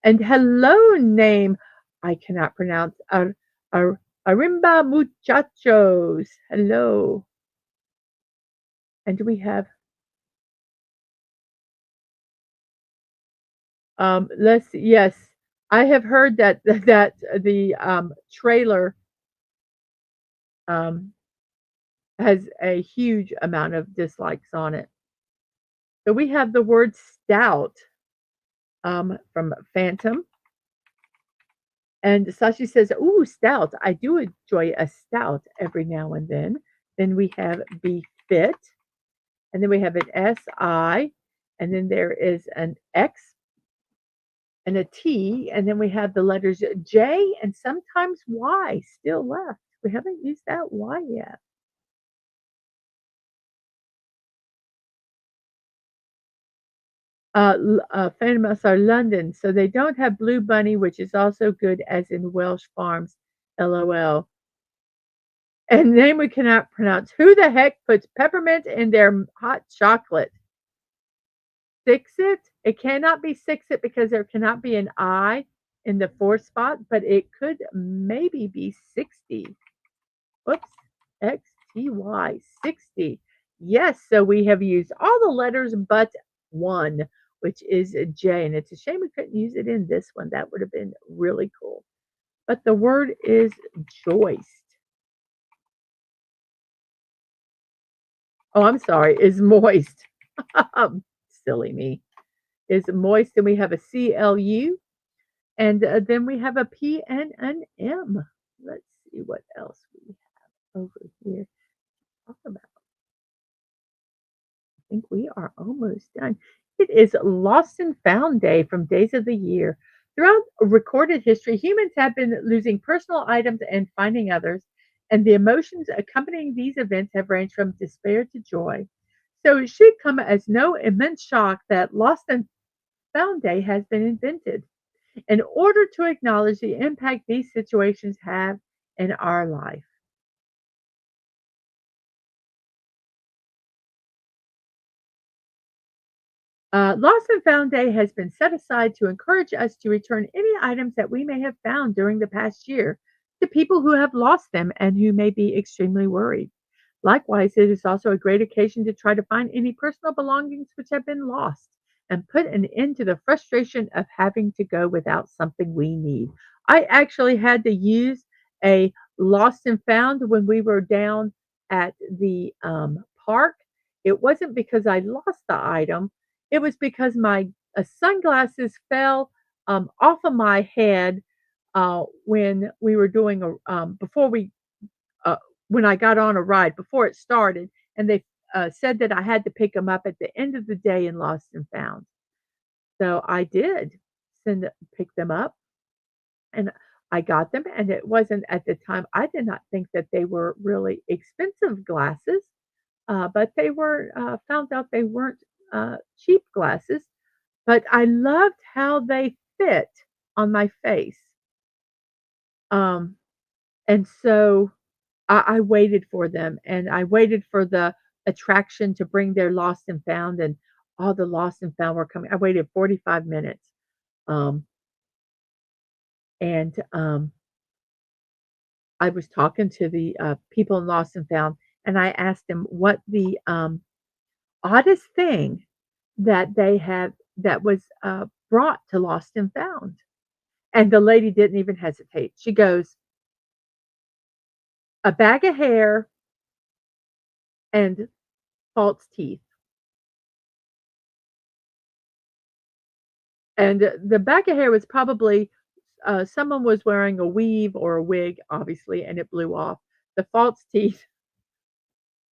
And hello, name I cannot pronounce. Arimba Muchachos. Hello. And do we have Let's see. Yes, I have heard that that the trailer um, has a huge amount of dislikes on it. So we have the word stout from Phantom, and Sashi says, "Ooh, stout! I do enjoy a stout every now and then." Then we have be fit, and then we have an SI, and then there is an X and a T, and then we have the letters J and sometimes Y still left. We haven't used that Y yet. Famous are London, so they don't have Blue Bunny, which is also good as in Welsh Farms, LOL. And name we cannot pronounce. Who the heck puts peppermint in their hot chocolate? Six it? It cannot be six it because there cannot be an I in the fourth spot, but it could maybe be 60. Whoops, XTY, 60. Yes, so we have used all the letters but one, which is a J, and it's a shame we couldn't use it in this one. That would have been really cool. But the word is joist. Oh, I'm sorry, is moist. Silly me. Is moist, and we have a CLU, and then we have a P and an M. Let's see what else we have over here. Talk about. Think we are almost done. It is Lost and Found Day from Days of the Year. Throughout recorded history, humans have been losing personal items and finding others, and the emotions accompanying these events have ranged from despair to joy. So it should come as no immense shock that Lost and Found Day has been invented in order to acknowledge the impact these situations have in our life. Lost and Found Day has been set aside to encourage us to return any items that we may have found during the past year to people who have lost them and who may be extremely worried. Likewise, it is also a great occasion to try to find any personal belongings which have been lost and put an end to the frustration of having to go without something we need. I actually had to use a lost and found when we were down at the park. It wasn't because I lost the item, it was because my sunglasses fell off of my head when we were doing before we uh, when I got on a ride before it started, and they said that I had to pick them up at the end of the day in Lost and Found. So I did pick them up, and I got them, and it wasn't at the time. I did not think that they were really expensive glasses, but they were. Found out they weren't cheap glasses, but I loved how they fit on my face. Um, and so I waited for them, and I waited for the attraction to bring their lost and found, and all the lost and found were coming. I waited 45 minutes. Um, and I was talking to the people in Lost and Found, and I asked them what the oddest thing that they had that was brought to Lost and Found. And the lady didn't even hesitate. She goes, a bag of hair and false teeth. And the bag of hair was probably someone was wearing a weave or a wig, obviously, and it blew off. The false teeth,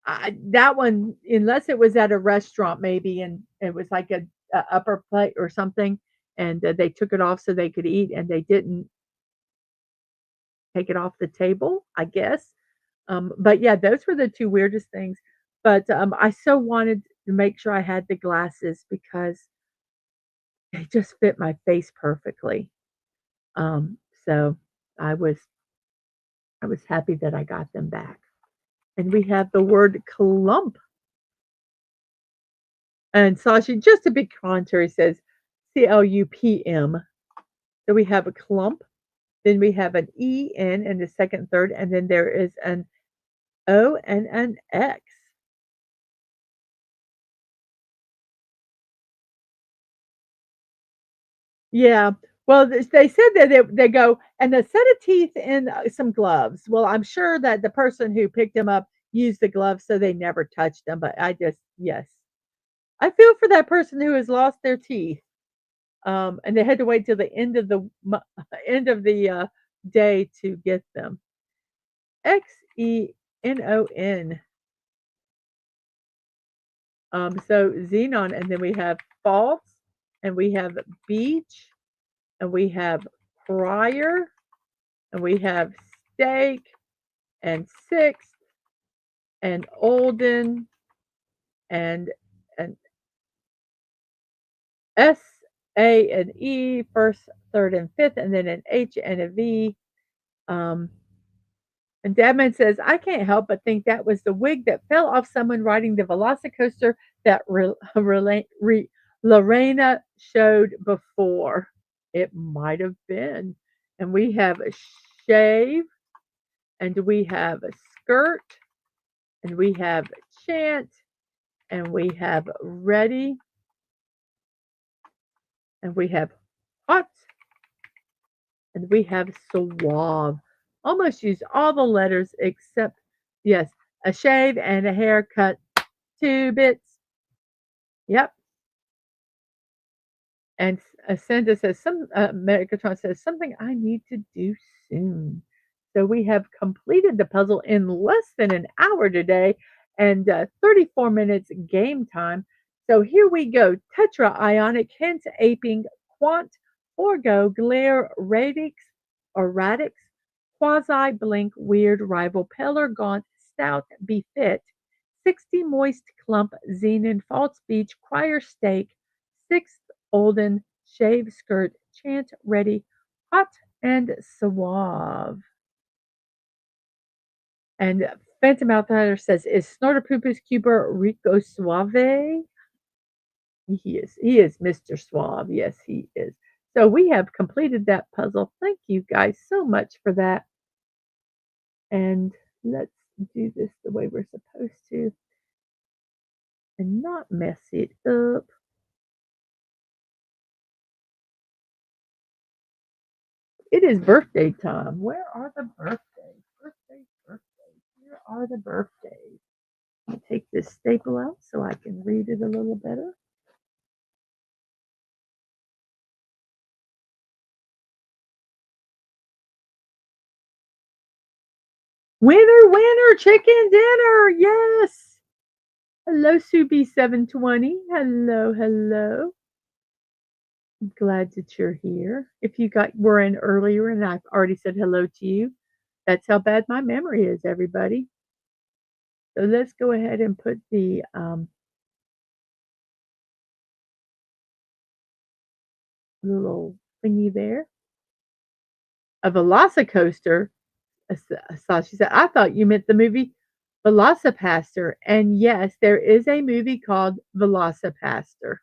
that one, unless it was at a restaurant, maybe, and it was like a upper plate or something, and they took it off so they could eat, and they didn't take it off the table, I guess. But yeah, those were the two weirdest things. But I so wanted to make sure I had the glasses because they just fit my face perfectly. Um, so I was I was happy that I got them back. And we have the word clump. And Sashi, just a big commentary says CLUPM. So we have a clump, then we have an EN in the second, third, and then there is an O and an X. Yeah. Well, they said that they go, "And a set of teeth and, some gloves." Well, I'm sure that the person who picked them up used the gloves, so they never touched them, but I just yes. I feel for that person who has lost their teeth, and they had to wait till the end of the end of the, day to get them. Xenon. So xenon, and then we have false, and we have beach, and we have prior, and we have steak, and sixth, and olden, and an S, A, and E, first, third, and fifth, and then an H and a V. Um, and Dadman says, I can't help but think that was the wig that fell off someone riding the Velocicoaster that Lorena showed before. It might have been. And we have a shave, and we have a skirt, and we have chant, and we have ready, and we have hot, and we have suave. Almost used all the letters except, yes, a shave and a haircut, 2 bits. Yep. And Sandra says, Megatron says, something I need to do soon. So we have completed the puzzle in less than an hour today and 34 minutes game time. So here we go. Tetra, ionic, hence aping, quant, orgo, glare, radix, or radix, quasi, blink, weird, rival, peller, gaunt, stout, befit, 60 moist clump, xenon, false beach, crier steak, sixth olden, shave skirt, chant, ready, hot and suave. And Phantom Outsider says, is Snorterpoopus Cuber Rico Suave? He is. He is Mr. Suave. Yes, he is. So we have completed that puzzle. Thank you guys so much for that. And let's do this the way we're supposed to and not mess it up. It is birthday time. Where are the birthdays? Birthdays. Here are the birthdays. I'll take this staple out so I can read it a little better. Winner, winner, chicken dinner. Yes. Hello, Subi720. Hello, hello. I'm glad that you're here. If you were in earlier and I've already said hello to you, that's how bad my memory is, everybody. So let's go ahead and put the little thingy there. A Velocicoaster. She said, I thought you meant the movie Velocipaster. And yes, there is a movie called Velocipaster.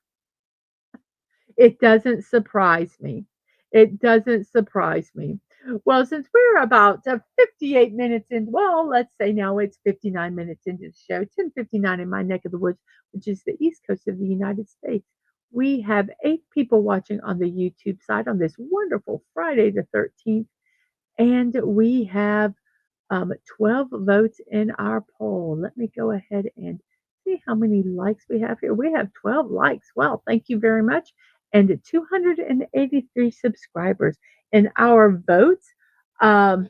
It doesn't surprise me. It doesn't surprise me. Well, since we're about 58 minutes in, well, let's say now it's 59 minutes into the show, 10:59 in my neck of the woods, which is the East Coast of the United States. We have 8 people watching on the YouTube side on this wonderful Friday the 13th, and we have 12 votes in our poll. Let me go ahead and see how many likes we have here. We have 12 likes. Well, thank you very much. And 283 subscribers. In our votes, um,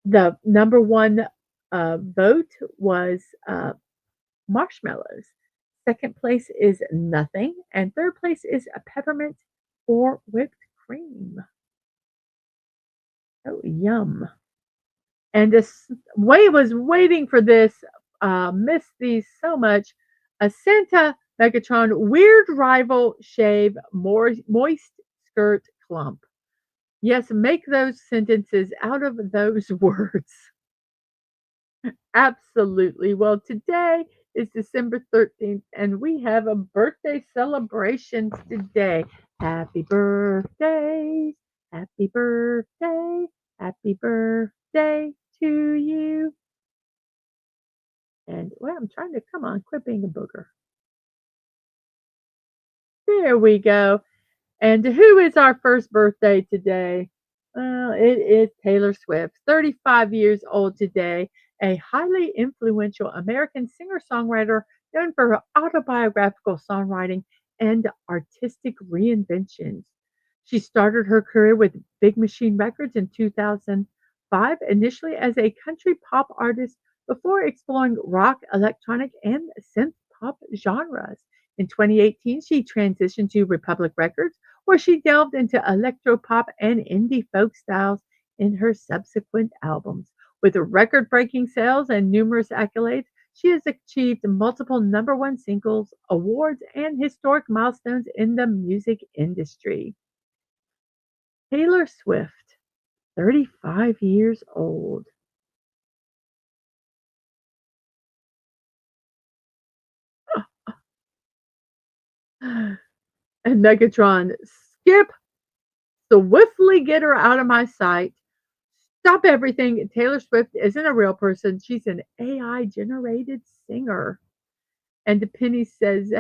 the number one vote was marshmallows. Second place is nothing. And third place is a peppermint or whipped cream. Oh, yum. And this way was waiting for this. Missed these so much. A Santa Megatron weird rival shave moist skirt clump. Yes, make those sentences out of those words. Absolutely. Well, today is December 13th, and we have a birthday celebration today. Happy birthday. Happy birthday. Happy birthday to you. And well, I'm trying to quit being a booger. There we go. And who is our first birthday today? It is Taylor Swift, 35 years old today, a highly influential American singer songwriter known for her autobiographical songwriting and artistic reinventions. She started her career with Big Machine Records in 2005, initially as a country pop artist before exploring rock, electronic, and synth pop genres. In 2018, she transitioned to Republic Records, where she delved into electropop and indie folk styles in her subsequent albums. With record breaking sales and numerous accolades, she has achieved multiple number one singles, awards, and historic milestones in the music industry. Taylor Swift, 35 years old. And Megatron, skip, swiftly get her out of my sight. Stop everything. Taylor Swift isn't a real person. She's an AI generated singer. And Penny says,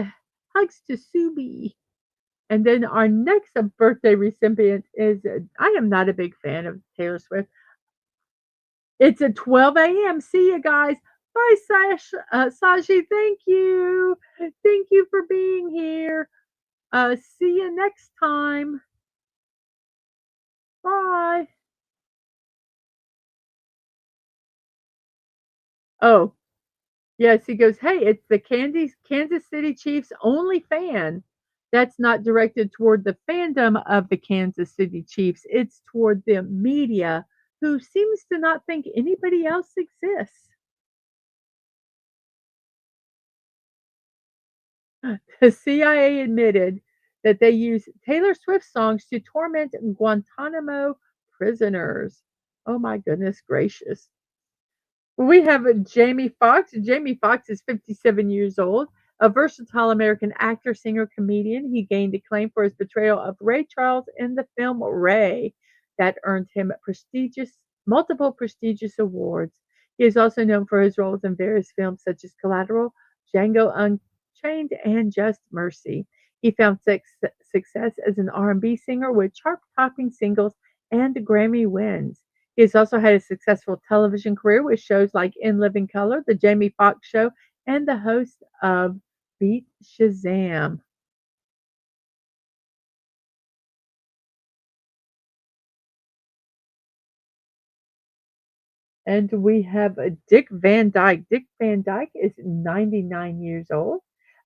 hugs to Subi. And then our next birthday recipient is, I am not a big fan of Taylor Swift. It's at 12 a.m. See you guys. Bye, Sashi. Thank you. Thank you for being here. See you next time. Bye. Oh, yes, he goes, "Hey, it's the Kansas City Chiefs only fan." That's not directed toward the fandom of the Kansas City Chiefs. It's toward the media who seems to not think anybody else exists. The CIA admitted that they use Taylor Swift songs to torment Guantanamo prisoners. Oh my goodness gracious. We have Jamie Foxx. Jamie Foxx is 57 years old, a versatile American actor, singer, comedian. He gained acclaim for his portrayal of Ray Charles in the film Ray, that earned him multiple prestigious awards. He is also known for his roles in various films such as Collateral, Django Unchained, and Just Mercy. He found success as an R&B singer with chart-topping singles and Grammy wins. He has also had a successful television career with shows like In Living Color, The Jamie Foxx Show, and the host of Beat Shazam. And we have Dick Van Dyke. Dick Van Dyke is 99 years old,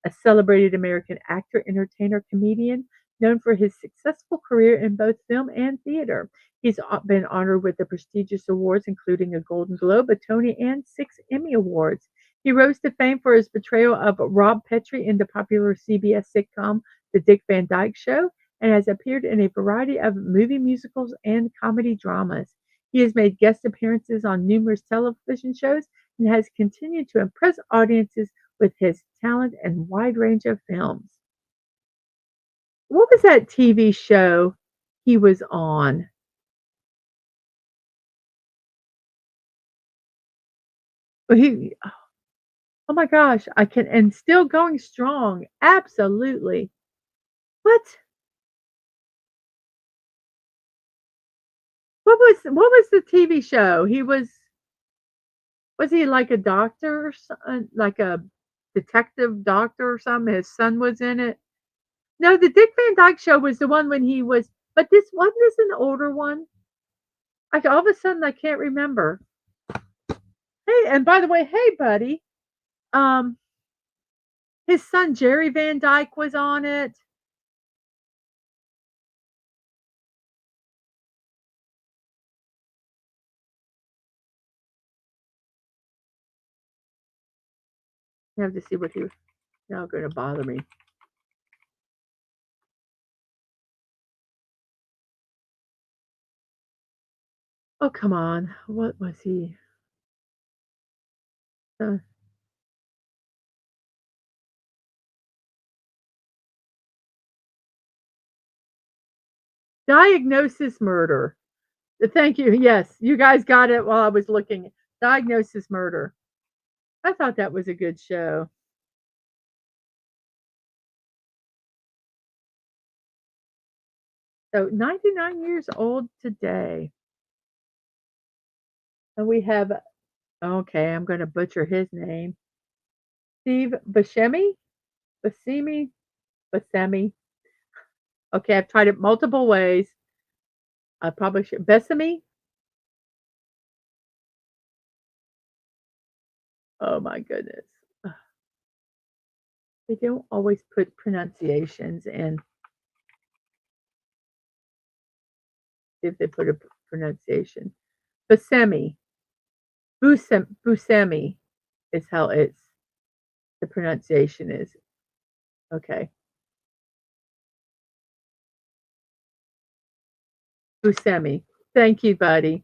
a celebrated American actor, entertainer, comedian, known for his successful career in both film and theater. He's been honored with the prestigious awards, including a Golden Globe, a Tony, and 6 Emmy Awards. He rose to fame for his portrayal of Rob Petrie in the popular CBS sitcom The Dick Van Dyke Show, and has appeared in a variety of movie musicals and comedy dramas. He has made guest appearances on numerous television shows and has continued to impress audiences with his talent and wide range of films. What was that TV show he was on? He Oh my gosh, I can and still going strong. Absolutely. What? What was the TV show? Was he like a doctor or like a detective doctor or something? His son was in it. No, the Dick Van Dyke Show was the one when he was, but this wasn't this an older one? Like all of a sudden I can't remember. Hey, and by the way, hey buddy, um, his son Jerry Van Dyke was on it. I have to see what he was now going to bother me. Oh come on, what was he? Uh, Diagnosis Murder. Thank you. Yes, you guys got it while I was looking. Diagnosis Murder. I thought that was a good show. So 99 years old today. And we have, okay, I'm going to butcher his name. Steve Buscemi? Buscemi? Buscemi. Okay, I've tried it multiple ways. I probably should. Besame? Oh my goodness. Ugh, they don't always put pronunciations in if they put a pronunciation. Buscemi. Buscemi is how it's the pronunciation is. Okay. Buscemi. Thank you, buddy.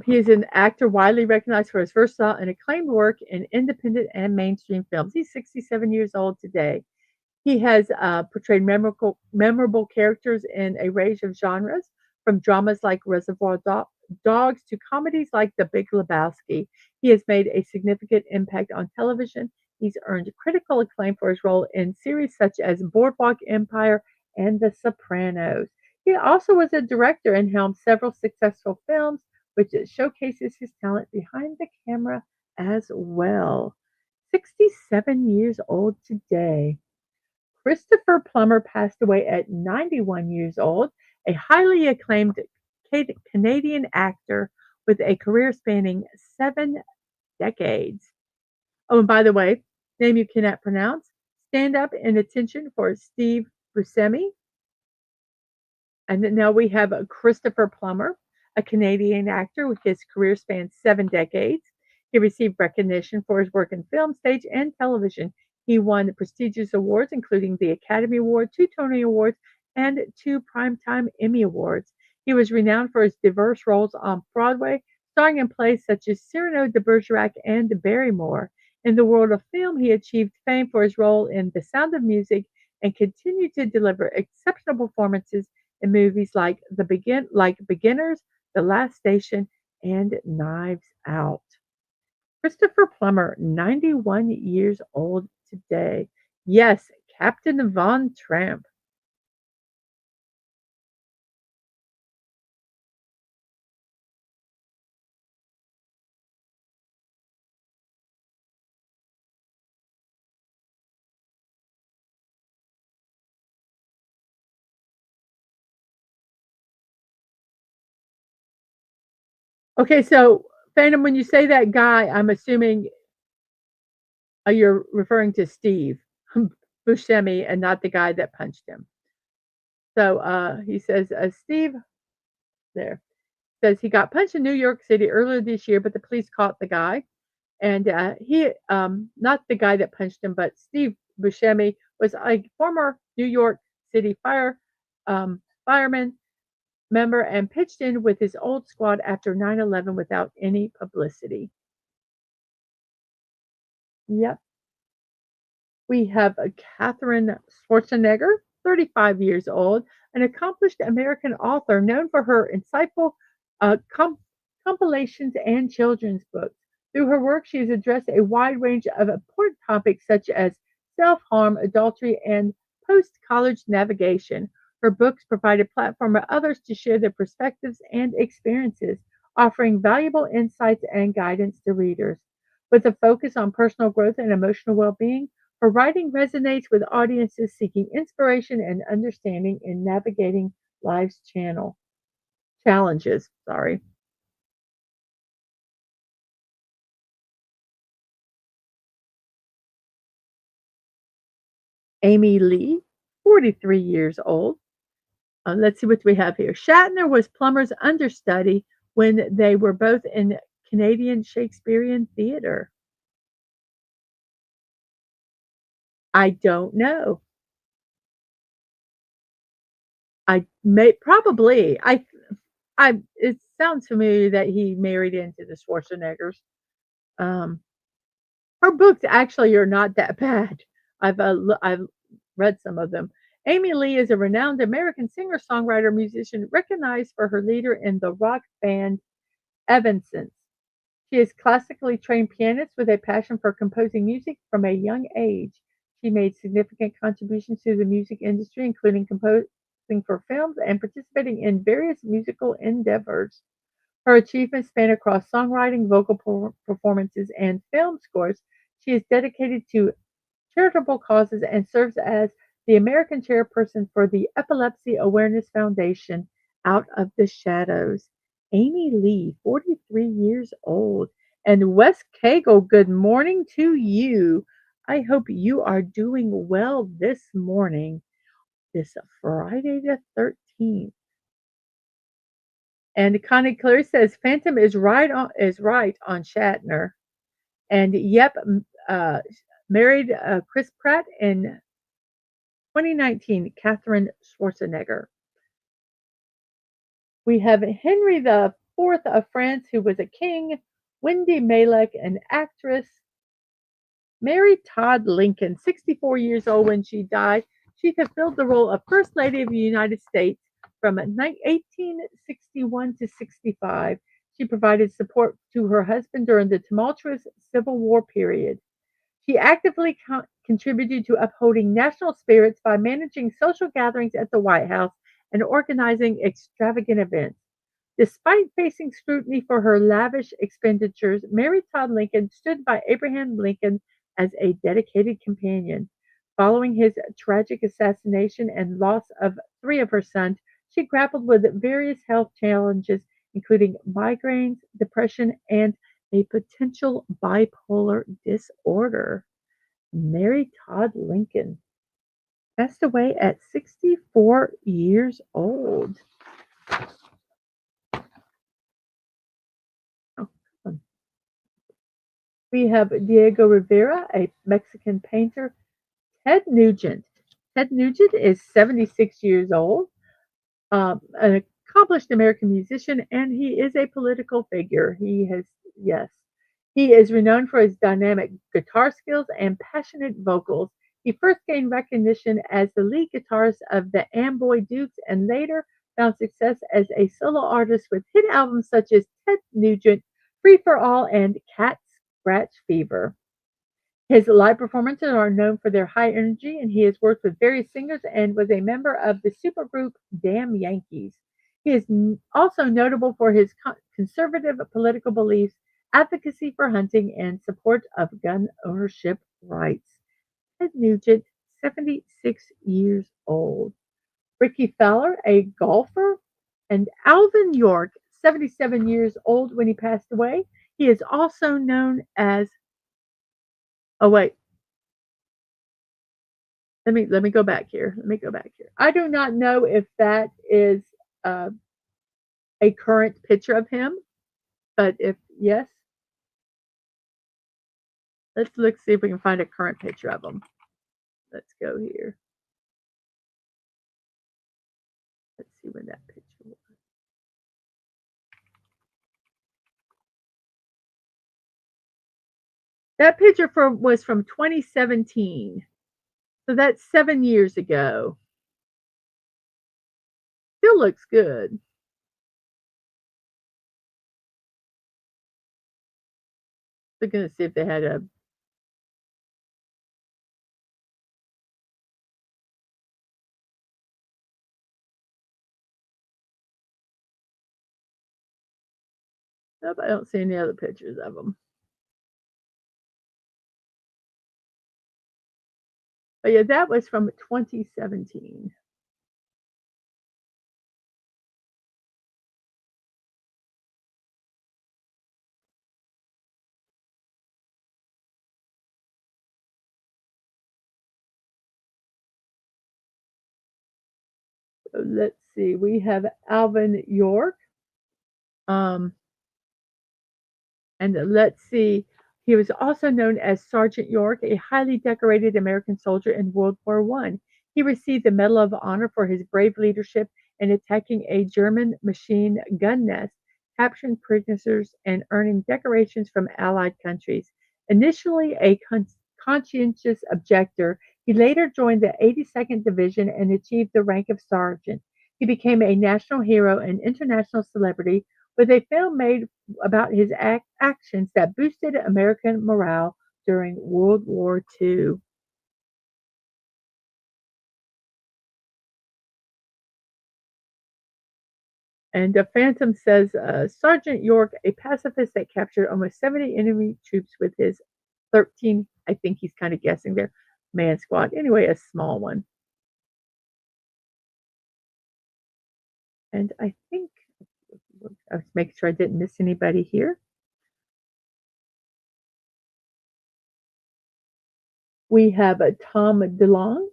He is an actor widely recognized for his versatile and acclaimed work in independent and mainstream films. He's 67 years old today. He has portrayed memorable characters in a range of genres, from dramas like Dogs to comedies like The Big Lebowski. He has made a significant impact on television. He's earned critical acclaim for his role in series such as Boardwalk Empire and The Sopranos. He also was a director and helmed several successful films, which showcases his talent behind the camera as well. 67 years old today. Christopher Plummer passed away at 91 years old, a highly acclaimed Canadian actor with a career spanning 7 decades. Oh, and by the way, name you cannot pronounce. Stand up and attention for Steve Buscemi. And then now we have Christopher Plummer, a Canadian actor with his career spans 7 decades. He received recognition for his work in film, stage, and television. He won prestigious awards, including the Academy Award, 2 Tony Awards, and 2 Primetime Emmy Awards. He was renowned for his diverse roles on Broadway, starring in plays such as Cyrano de Bergerac and Barrymore. In the world of film, he achieved fame for his role in The Sound of Music and continued to deliver exceptional performances in movies like Beginners, The Last Station, and Knives Out. Christopher Plummer, 91 years old today. Yes, Captain Von Tramp. Okay, so Phantom, when you say that guy, I'm assuming you're referring to Steve Buscemi and not the guy that punched him. So he says, Steve, there, says he got punched in New York City earlier this year, but the police caught the guy. And he, not the guy that punched him, but Steve Buscemi was a former New York City fireman member and pitched in with his old squad after 9/11 without any publicity. Yep. We have Catherine Schwarzenegger, 35 years old, an accomplished American author known for her insightful compilations and children's books. Through her work, she has addressed a wide range of important topics such as self harm, adultery, and post college navigation. Her books provide a platform for others to share their perspectives and experiences, offering valuable insights and guidance to readers. With a focus on personal growth and emotional well being, her writing resonates with audiences seeking inspiration and understanding in navigating life's challenges. Sorry. Amy Lee, 43 years old. Let's see what we have here. Shatner was Plummer's understudy when they were both in Canadian Shakespearean theater. I don't know. I may probably. I. It sounds familiar that he married into the Schwarzeneggers. Um, Her books actually are not that bad. I've read some of them. Amy Lee is a renowned American singer-songwriter musician recognized for her leader in the rock band Evanescence. She is classically trained pianist with a passion for composing music from a young age. She made significant contributions to the music industry, including composing for films and participating in various musical endeavors. Her achievements span across songwriting, vocal performances, and film scores. She is dedicated to charitable causes and serves as the American chairperson for the Epilepsy Awareness Foundation Out of the Shadows. Amy Lee, 43 years old. And Wes Cagle, good morning to you. I hope you are doing well this morning, this Friday the 13th. And Connie Claire says Phantom is right on Shatner. And yep, uh, married Chris Pratt in 2019, Catherine Schwarzenegger. We have Henry the Fourth of France, who was a king. Wendy Malek, an actress. Mary Todd Lincoln, 64 years old when she died. She fulfilled the role of First Lady of the United States from 1861 to 65. She provided support to her husband during the tumultuous Civil War period. She actively contributed to upholding national spirits by managing social gatherings at the White House and organizing extravagant events. Despite facing scrutiny for her lavish expenditures, Mary Todd Lincoln stood by Abraham Lincoln as a dedicated companion. Following his tragic assassination and loss of three of her sons, she grappled with various health challenges, including migraines, depression, and a potential bipolar disorder. Mary Todd Lincoln passed away at 64 years old. Oh, we have Diego Rivera, a Mexican painter. Ted Nugent. Ted Nugent is 76 years old, an accomplished American musician, and he is a political figure. Yes, he is renowned for his dynamic guitar skills and passionate vocals. He first gained recognition as the lead guitarist of the Amboy Dukes and later found success as a solo artist with hit albums such as Ted Nugent, Free for All, and Cat Scratch Fever. His live performances are known for their high energy, and he has worked with various singers and was a member of the supergroup Damn Yankees. He is also notable for his conservative political beliefs, advocacy for hunting, and support of gun ownership rights. Ted Nugent, 76 years old. Ricky Fowler, a golfer, and Alvin York, 77 years old when he passed away. He is also known as, oh wait, let me go back here. Let me go back here. I do not know if that is uh, a current picture of him, but if yes, let's look see if we can find a current picture of him. Let's go here. Let's see when that picture was. That picture was from 2017, so that's 7 years ago. Still looks good. Looking to see if they had a. Nope, I don't see any other pictures of them. But yeah, that was from 2017. So let's see. We have Alvin York. Um, And let's see, he was also known as Sergeant York, a highly decorated American soldier in World War I. He received the Medal of Honor for his brave leadership in attacking a German machine gun nest, capturing prisoners, and earning decorations from Allied countries. Initially a conscientious objector, he later joined the 82nd Division and achieved the rank of sergeant. He became a national hero and international celebrity with a film made about his actions that boosted American morale during World War II. And Phantom says Sergeant York, a pacifist that captured almost 70 enemy troops with his 13, I think he's kind of guessing there, man squad. Anyway, a small one. And I think I was making sure I didn't miss anybody here. We have Tom DeLonge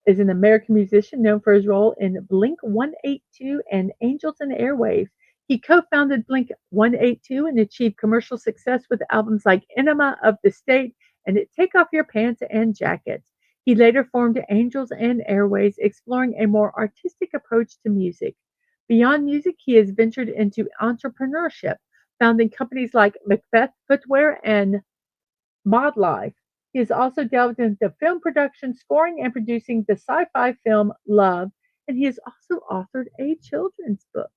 is an American musician known for his role in Blink 182 and Angels and Airwaves. He co founded Blink 182 and achieved commercial success with albums like Enema of the State and Take Off Your Pants and Jackets. He later formed Angels and Airwaves, exploring a more artistic approach to music. Beyond music, he has ventured into entrepreneurship, founding companies like Macbeth Footwear and Mod Life. He has also delved into film production, scoring, and producing the sci-fi film Love, and he has also authored a children's book.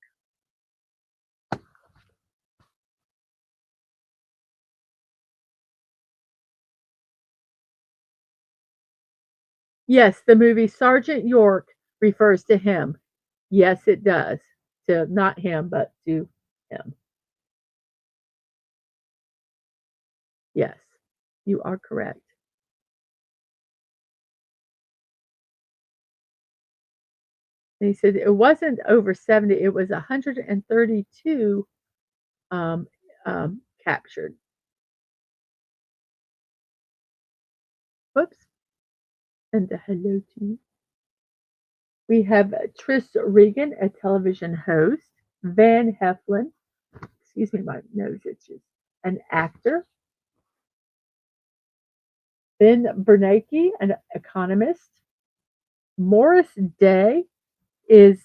Yes, the movie Sergeant York refers to him. Yes, it does. To not him, but to him. Yes, you are correct. And he said it wasn't over 70, it was 132 um, captured. Whoops. And hello to you. We have Tris Regan, a television host, Van Heflin, excuse me, my nose itches, an actor, Ben Bernanke, an economist, Morris Day is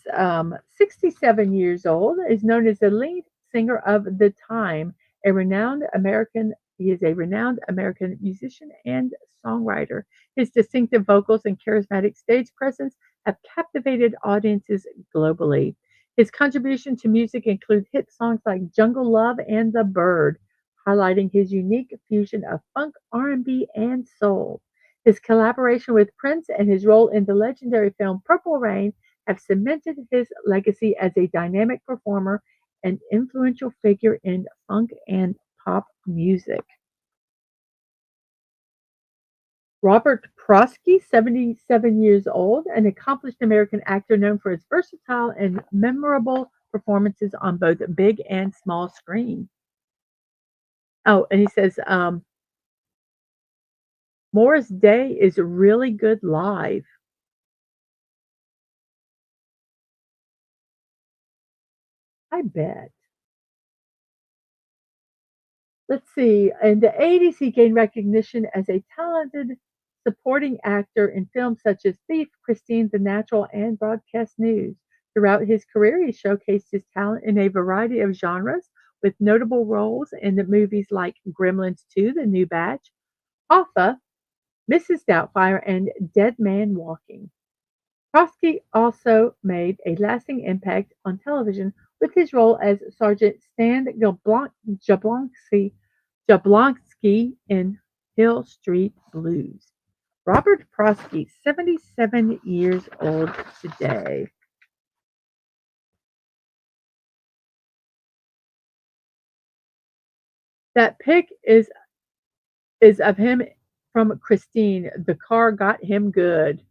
67 years old, is known as the lead singer of The Time, a renowned American. He is a renowned American musician and songwriter. His distinctive vocals and charismatic stage presence have captivated audiences globally. His contribution to music include hit songs like Jungle Love and The Bird, highlighting his unique fusion of funk, R&B, and soul. His collaboration with Prince and his role in the legendary film Purple Rain have cemented his legacy as a dynamic performer and influential figure in funk and pop music. Robert Prosky, 77 years old, an accomplished American actor known for his versatile and memorable performances on both big and small screen. Oh, and he says Morris Day is really good live. I bet. Let's see. In the 80s, he gained recognition as a talented supporting actor in films such as Thief, Christine, The Natural, and Broadcast News. Throughout his career, he showcased his talent in a variety of genres, with notable roles in the movies like Gremlins 2, The New Batch, Hoffa, Mrs. Doubtfire, and Dead Man Walking. Prosky also made a lasting impact on television with his role as Sergeant Stan Jablonski in Hill Street Blues. Robert Prosky, 77 years old today. That pic is of him from Christine. The car got him good.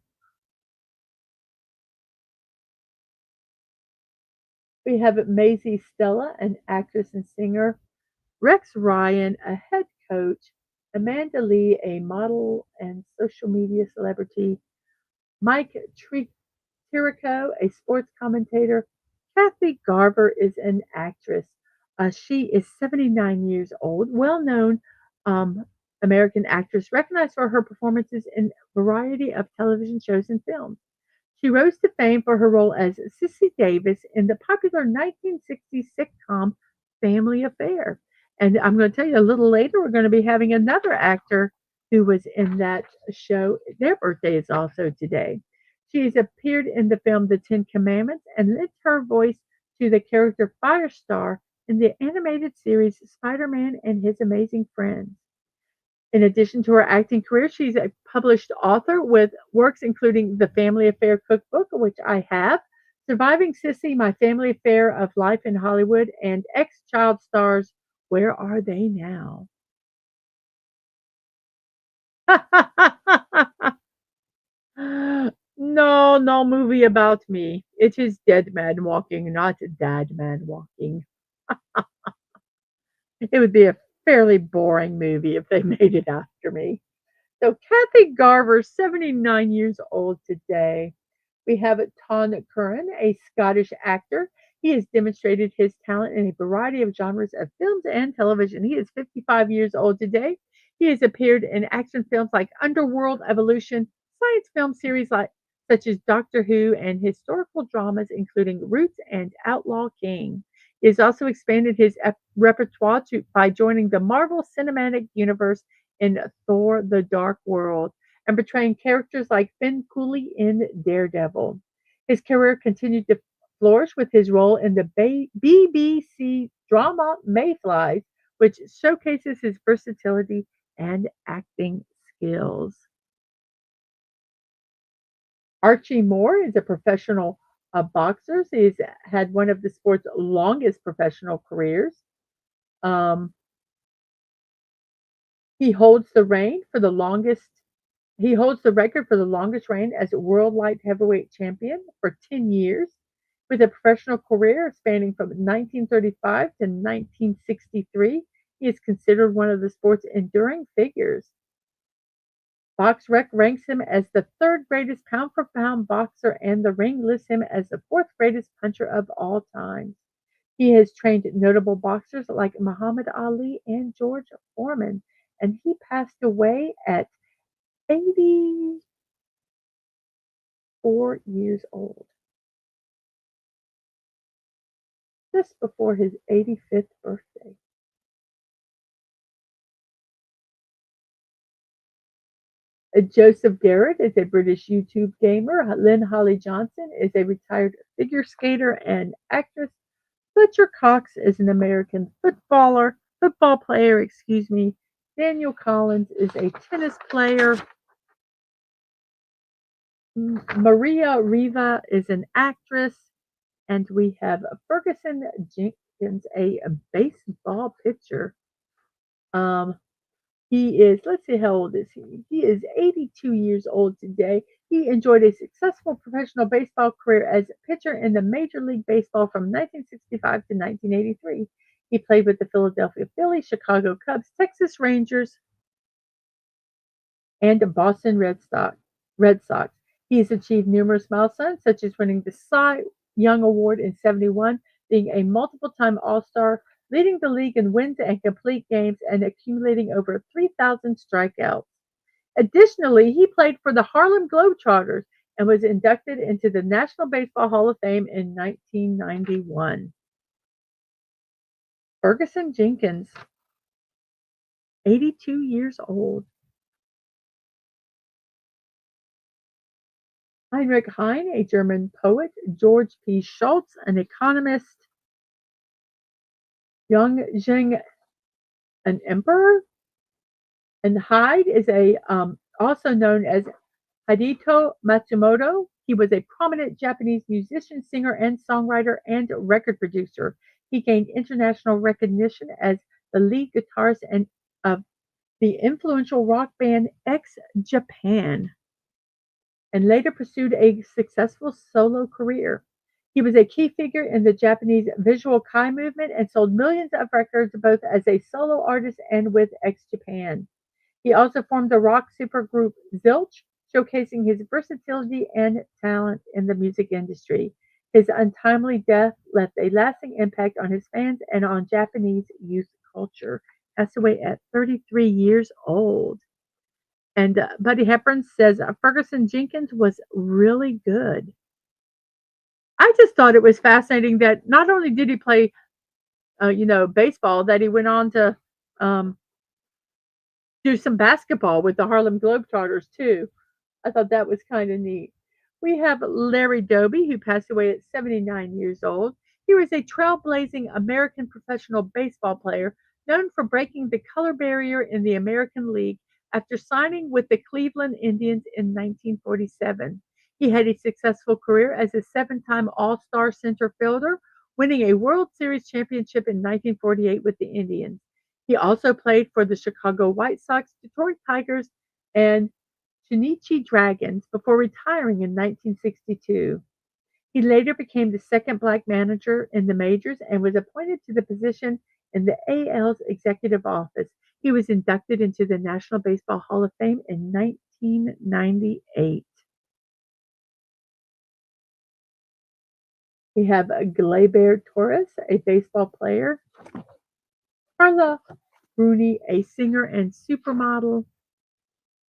We have Maisie Stella, an actress and singer, Rex Ryan, a head coach, Amanda Lee, a model and social media celebrity, Mike Tirico, a sports commentator. Kathy Garver is an actress. She is 79 years old, well known American actress, recognized for her performances in a variety of television shows and films. She rose to fame for her role as Sissy Davis in the popular 1960s sitcom Family Affair. And I'm going to tell you a little later, we're going to be having another actor who was in that show. Their birthday is also today. She has appeared in the film The Ten Commandments and lent her voice to the character Firestar in the animated series Spider Man and His Amazing Friends. In addition to her acting career, she's a published author with works including The Family Affair Cookbook, which I have, Surviving Sissy, My Family Affair of Life in Hollywood, and ex-child stars, Where Are They Now? No, no movie about me. It is Dead Man Walking, not Dad Man Walking. It would be a fairly boring movie if they made it after me. So Kathy Garver, 79 years old today. We have Ton Curran, a Scottish actor. He has demonstrated his talent in a variety of genres of films and television. He is 55 years old today. He has appeared in action films like Underworld Evolution, science film series such as Doctor Who, and historical dramas including Roots and Outlaw King. He has also expanded his repertoire by joining the Marvel Cinematic Universe in Thor: The Dark World and portraying characters like Finn Cooley in Daredevil. His career continued to flourish with his role in the BBC drama Mayflies, which showcases his versatility and acting skills. Archie Moore is a professional boxer. He's had one of the sport's longest professional careers. Um, he holds the reign for the longest He holds the record for the longest reign as world light heavyweight champion for 10 years, with a professional career spanning from 1935 to 1963. He is considered one of the sport's enduring figures. BoxRec ranks him as the third greatest pound for pound boxer, and The Ring lists him as the fourth greatest puncher of all time. He has trained notable boxers like Muhammad Ali and George Foreman, and he passed away at 84 years old, just before his 85th birthday. Joseph Garrett is a British YouTube gamer. Lynn Holly Johnson is a retired figure skater and actress. Fletcher Cox is an American football player, excuse me. Daniel Collins is a tennis player. Maria Riva is an actress. And we have Ferguson Jenkins, a baseball pitcher. Um, he is, let's see, how old is he? He is 82 years old today. He enjoyed a successful professional baseball career as a pitcher in the Major League Baseball from 1965 to 1983. He played with the Philadelphia Phillies, Chicago Cubs, Texas Rangers, and Boston Red Sox. He has achieved numerous milestones, such as winning the Cy Young Award in '71, being a multiple-time All-Star, leading the league in wins and complete games, and accumulating over 3,000 strikeouts. Additionally, he played for the Harlem Globetrotters and was inducted into the National Baseball Hall of Fame in 1991. Ferguson Jenkins, 82 years old. Heinrich Heine, a German poet. George P. Schultz, an economist. Yang Zheng, an emperor. And Hyde is also known as Hideo Matsumoto. He was a prominent Japanese musician, singer, and songwriter and record producer. He gained international recognition as the lead guitarist of the influential rock band X Japan, and later pursued a successful solo career. He was a key figure in the Japanese visual kei movement and sold millions of records both as a solo artist and with X Japan. He also formed the rock supergroup Zilch, showcasing his versatility and talent in the music industry. His untimely death left a lasting impact on his fans and on Japanese youth culture. Passed away at 33 years old. And Buddy Hepburn says Ferguson Jenkins was really good. I just thought it was fascinating that not only did he play, baseball, that he went on to um, do some basketball with the Harlem Globetrotters too. I thought that was kind of neat. We have Larry Doby, who passed away at 79 years old. He was a trailblazing American professional baseball player known for breaking the color barrier in the American League after signing with the Cleveland Indians in 1947. He had a successful career as a seven-time All-Star center fielder, winning a World Series championship in 1948 with the Indians. He also played for the Chicago White Sox, Detroit Tigers, and Chunichi Dragons before retiring in 1962. He later became the second black manager in the majors and was appointed to the position in the AL's executive office. He was inducted into the National Baseball Hall of Fame in 1998. We have Gleyber Torres, a baseball player, Carla Bruni, a singer and supermodel,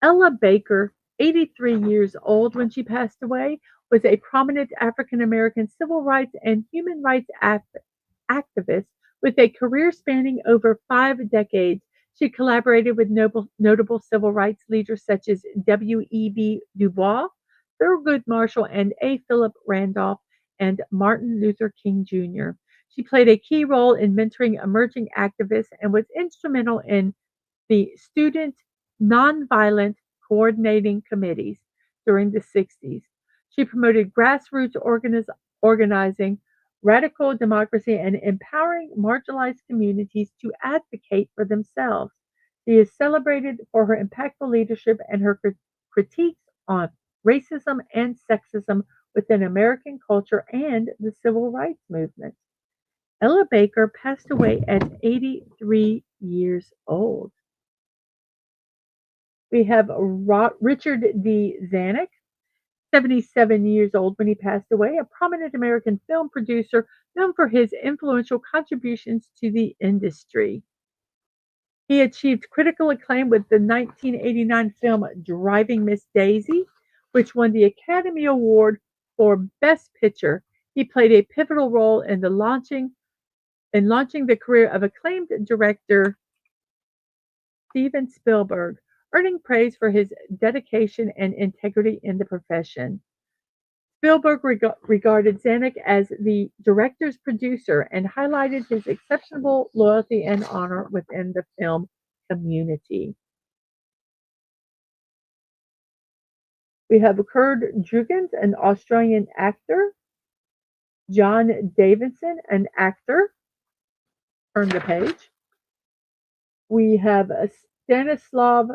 Ella Baker, 83 years old when she passed away, was a prominent African American civil rights and human rights activist with a career spanning over 5 decades. She collaborated with notable civil rights leaders such as W.E.B. Du Bois, Thurgood Marshall, and A. Philip Randolph, and Martin Luther King Jr. She played a key role in mentoring emerging activists and was instrumental in the Student Nonviolent Coordinating Committees during the 60s. She promoted grassroots organizing, radical democracy, and empowering marginalized communities to advocate for themselves. She is celebrated for her impactful leadership and her critiques on racism and sexism within American culture and the civil rights movement. Ella Baker passed away at 83 years old. We have Richard D. Zanuck, 77 years old when he passed away, a prominent American film producer known for his influential contributions to the industry. He achieved critical acclaim with the 1989 film Driving Miss Daisy, which won the Academy Award for Best Picture. He played a pivotal role in launching the career of acclaimed director Steven Spielberg, earning praise for his dedication and integrity in the profession. Spielberg regarded Zanuck as the director's producer and highlighted his exceptional loyalty and honor within the film community. We have Kurt Jurgens, an Australian actor, John Davidson, an actor. Turn the page. We have Stanislav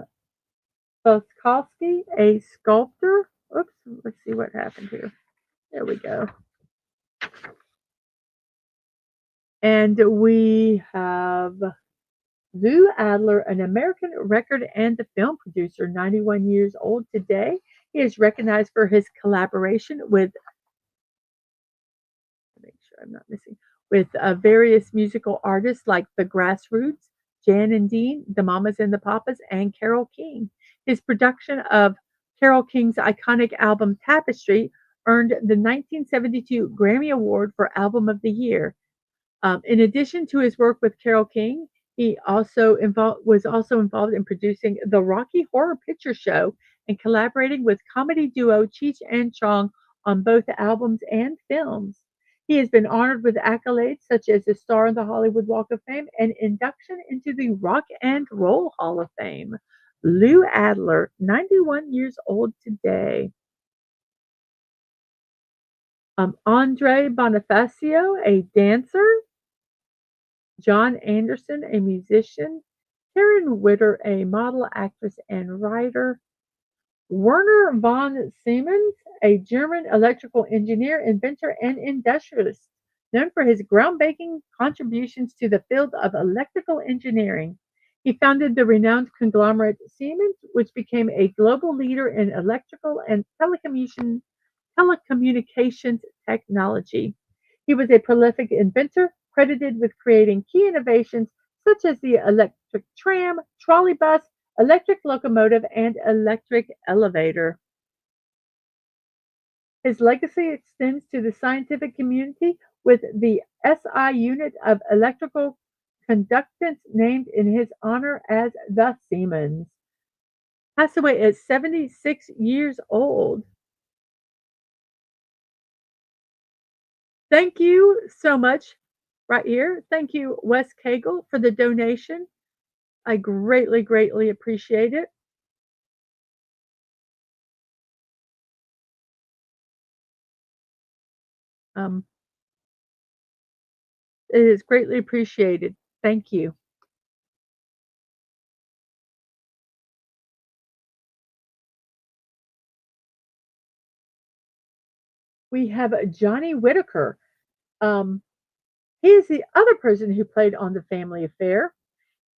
Felkovsky, a sculptor. Oops, let's see what happened here. There we go. And we have Lou Adler, an American record and film producer, 91 years old today. He is recognized for his collaboration with, make sure I'm not missing, with various musical artists like the Grassroots, Jan and Dean, the Mamas and the Papas, and Carole King. His production of Carole King's iconic album Tapestry earned the 1972 Grammy Award for Album of the Year. In addition to his work with Carole King, he was also involved in producing the Rocky Horror Picture Show and collaborating with comedy duo Cheech and Chong on both albums and films. He has been honored with accolades such as a star in the Hollywood Walk of Fame and induction into the Rock and Roll Hall of Fame. Lou Adler, 91 years old today. Andre Bonifacio, a dancer. John Anderson, a musician. Karen Witter, a model, actress, and writer. Werner von Siemens, a German electrical engineer, inventor, and industrialist, known for his groundbreaking contributions to the field of electrical engineering. He founded the renowned conglomerate Siemens, which became a global leader in electrical and telecommunications technology. He was a prolific inventor, credited with creating key innovations such as the electric tram, trolley bus, electric locomotive, and electric elevator. His legacy extends to the scientific community with the SI unit of electrical conductance named in his honor as the Siemens. Passed away at 76 years old. Thank you so much right here. Thank you, Wes Cagle, for the donation. I greatly, greatly appreciate it. Um, it is greatly appreciated. Thank you. We have Johnny Whitaker. Um, he is the other person who played on The Family Affair.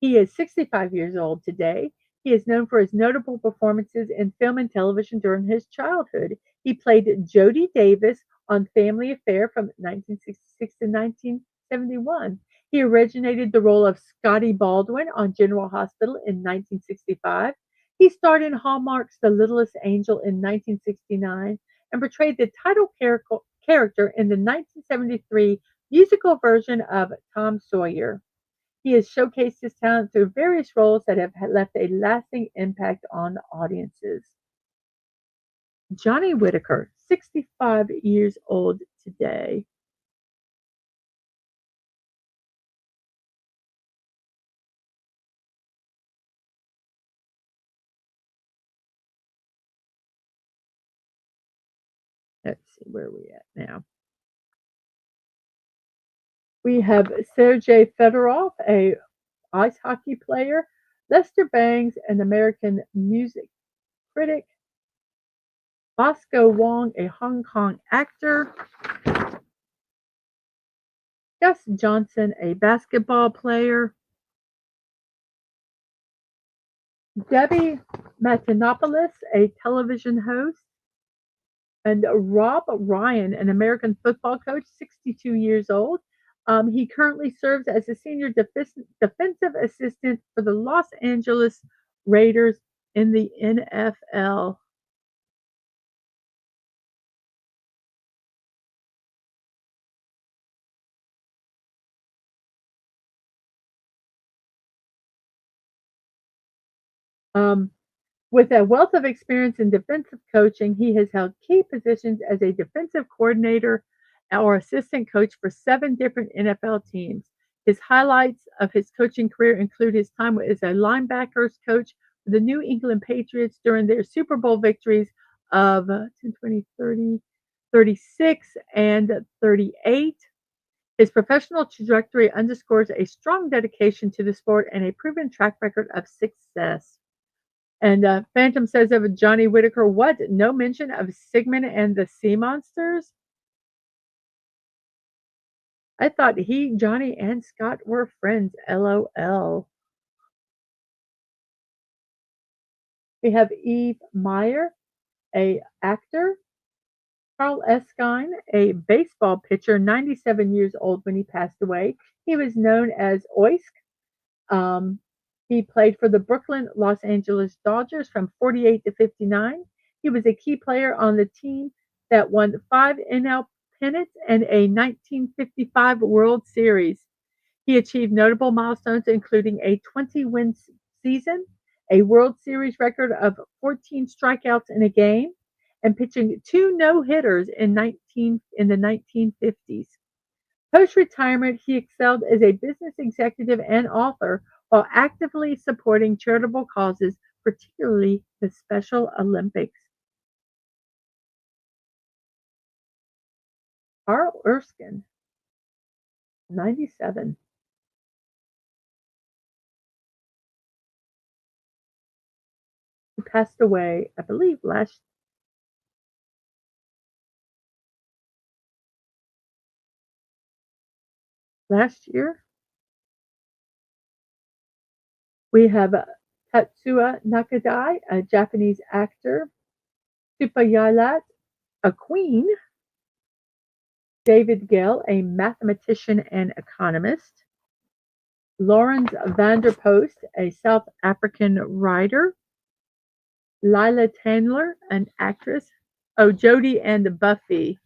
He is 65 years old today. He is known for his notable performances in film and television during his childhood. He played Jody Davis on Family Affair from 1966 to 1971. He originated the role of Scotty Baldwin on General Hospital in 1965. He starred in Hallmark's The Littlest Angel in 1969 and portrayed the title character in the 1973 musical version of Tom Sawyer. He has showcased his talent through various roles that have left a lasting impact on audiences. Johnny Whitaker, 65 years old today. Let's see where we at now. We have Sergei Fedorov, a ice hockey player, Lester Bangs, an American music critic, Bosco Wong, a Hong Kong actor, Gus Johnson, a basketball player, Debbie Matenopoulos, a television host, and Rob Ryan, an American football coach, 62 years old. He currently serves as a senior defensive assistant for the Los Angeles Raiders in the NFL. Um, with a wealth of experience in defensive coaching, he has held key positions as a defensive coordinator or assistant coach for 7 different NFL teams. His highlights of his coaching career include his time as a linebackers coach for the New England Patriots during their Super Bowl victories of 10, 20, 30, 36, and 38. His professional trajectory underscores a strong dedication to the sport and a proven track record of success. And Phantom says of Johnny Whitaker, what? No mention of Sigmund and the Sea Monsters? I thought he, Johnny, and Scott were friends. LOL. We have Eve Meyer, a actor. Carl Eskine, a baseball pitcher, 97 years old when he passed away. He was known as Oisk. Um, he played for the Brooklyn Los Angeles Dodgers from 48 to 59. He was a key player on the team that won 5 NL pennants and a 1955 World Series. He achieved notable milestones, including a 20-win season, a World Series record of 14 strikeouts in a game, and pitching 2 no-hitters in the 1950s. Post-retirement, he excelled as a business executive and author while actively supporting charitable causes, particularly the Special Olympics. Carl Erskine, 97. He passed away, I believe, last year. We have Tatsuya Nakadai, a Japanese actor, Supayalat, a queen, David Gale, a mathematician and economist, Lawrence van der Post, a South African writer, Lila Tandler, an actress. Oh, Jodie and Buffy.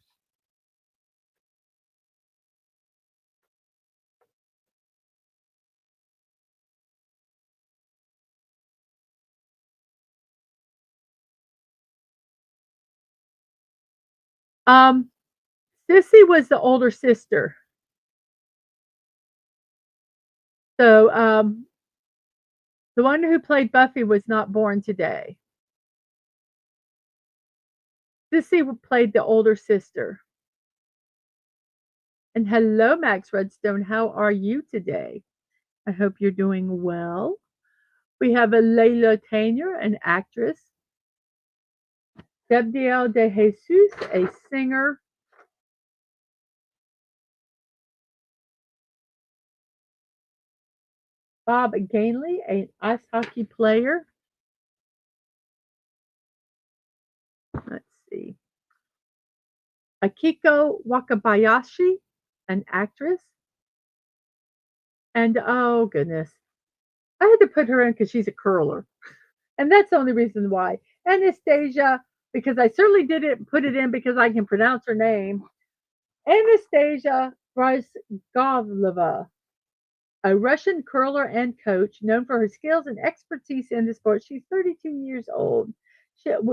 Um, Sissy was the older sister. So the one who played Buffy was not born today. Sissy played the older sister. And hello, Max Redstone. How are you today? I hope you're doing well. We have a Layla Tanner, an actress, Debdiel de Jesus, a singer, Bob Gainley, an ice hockey player. Let's see. Akiko Wakabayashi, an actress. And oh, goodness. I had to put her in because she's a curler. And that's the only reason why. Anastasia, because I certainly didn't put it in because I can pronounce her name. Anastasia Bryzgalova, a Russian curler and coach known for her skills and expertise in the sport. She's 32 years old.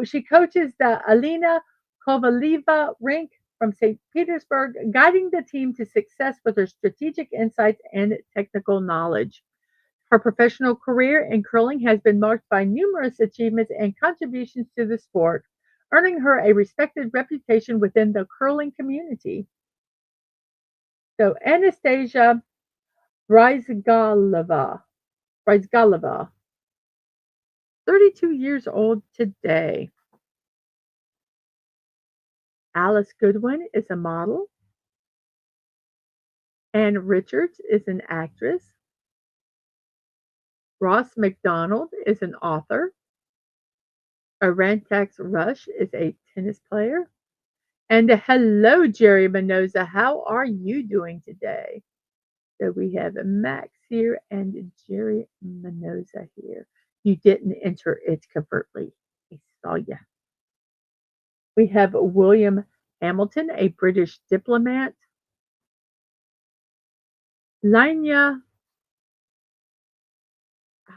She coaches the Alina Kovaleva rink from St. Petersburg, guiding the team to success with her strategic insights and technical knowledge. Her professional career in curling has been marked by numerous achievements and contributions to the sport, earning her a respected reputation within the curling community. So Anastasia Bryzgalova, 32 years old today. Alice Goodwin is a model. Ann Richards is an actress. Ross McDonald is an author. Arantax Rush is a tennis player. And hello, Jerry Mendoza. How are you doing today? So we have Max here and Jerry Mendoza here. You didn't enter it covertly. I saw you. We have William Hamilton, a British diplomat. Lanya,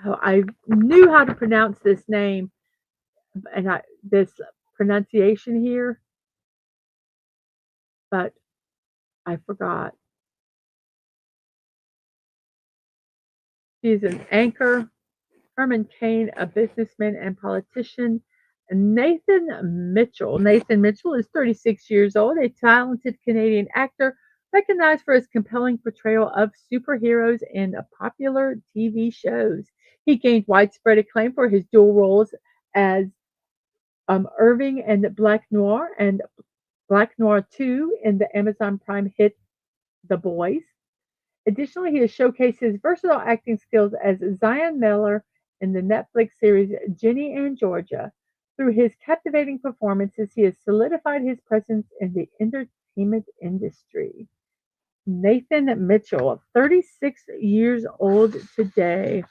oh, I knew how to pronounce this name and this pronunciation here, but I forgot. She's an anchor. Herman Cain, a businessman and politician. Nathan Mitchell. Nathan Mitchell is 36 years old, a talented Canadian actor recognized for his compelling portrayal of superheroes in popular TV shows. He gained widespread acclaim for his dual roles as Irving in Black Noir and Black Noir 2 in the Amazon Prime hit The Boys. Additionally, he has showcased his versatile acting skills as Zion Miller in the Netflix series Ginny and Georgia. Through his captivating performances, he has solidified his presence in the entertainment industry. Nathan Mitchell, 36 years old today.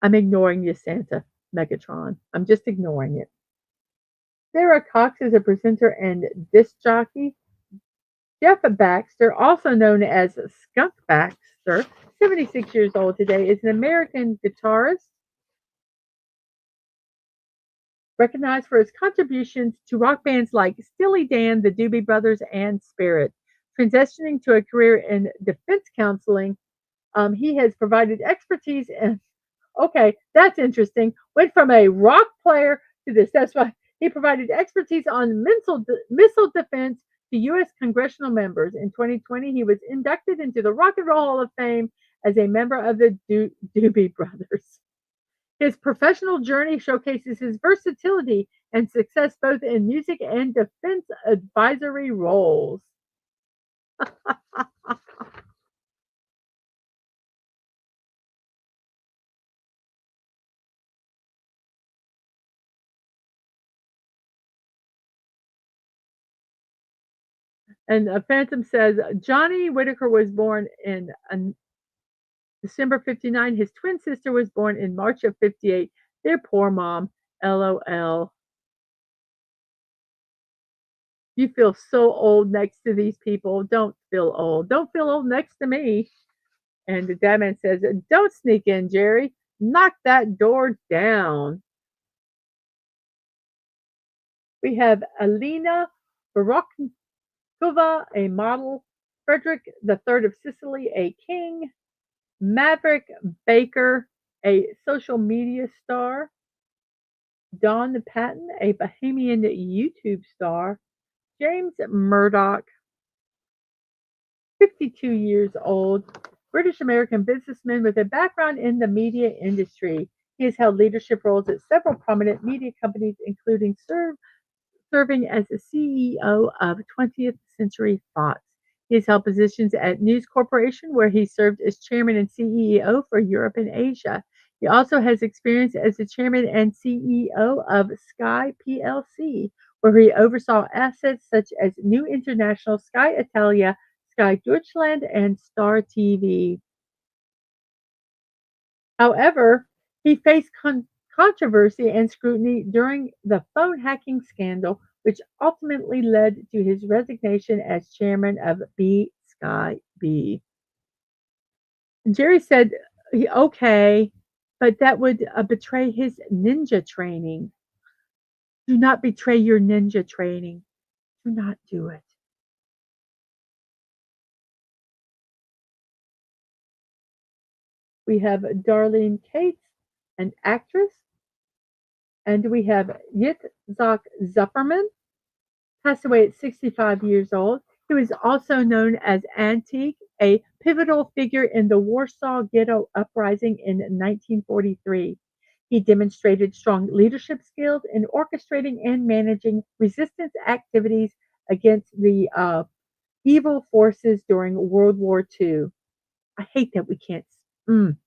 I'm ignoring you, Santa Megatron. I'm just ignoring it. Sarah Cox is a presenter and disc jockey. Jeff Baxter, also known as Skunk Baxter, 76 years old today, is an American guitarist recognized for his contributions to rock bands like Steely Dan, the Doobie Brothers, and Spirit. Transitioning to a career in defense counseling, he has provided expertise in, okay, that's interesting, went from a rock player to this. That's why he provided expertise on missile defense to U.S. congressional members. In 2020, he was inducted into the Rock and Roll Hall of Fame as a member of the Doobie Brothers. His professional journey showcases his versatility and success both in music and defense advisory roles. And Phantom says Johnny Whitaker was born in December 59. His twin sister was born in March of 58. Their poor mom. LOL. You feel so old next to these people. Don't feel old. Don't feel old next to me. And the dad man says, don't sneak in, Jerry. Knock that door down. We have Alina Barokova, a model. Frederick III of Sicily, a king. Maverick Baker, a social media star. Don Patton, a Bahamian YouTube star. James Murdoch, 52 years old, British American businessman with a background in the media industry. He has held leadership roles at several prominent media companies, including serving as the CEO of 20th Century Fox. He has held positions at News Corporation, where he served as chairman and CEO for Europe and Asia. He also has experience as the chairman and CEO of Sky plc, where he oversaw assets such as New International, Sky Italia, Sky Deutschland, and Star TV. However, he faced controversy and scrutiny during the phone hacking scandal, which ultimately led to his resignation as chairman of B Sky B. Jerry said, okay, but that would betray his ninja training. Do not betray your ninja training. Do not do it. We have Darlene Cates, an actress, and we have Yitzhak Zuckerman, passed away at 65 years old. He was also known as Antique, a pivotal figure in the Warsaw Ghetto Uprising in 1943. He demonstrated strong leadership skills in orchestrating and managing resistance activities against the evil forces during World War II. I hate that mm,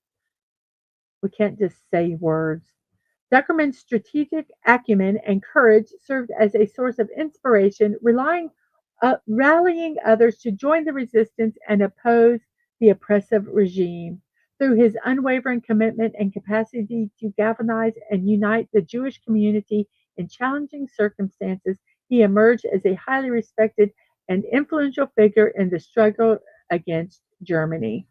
we can't just say words. Zuckerman's strategic acumen and courage served as a source of inspiration, rallying others to join the resistance and oppose the oppressive regime. Through his unwavering commitment and capacity to galvanize and unite the Jewish community in challenging circumstances, he emerged as a highly respected and influential figure in the struggle against Germany.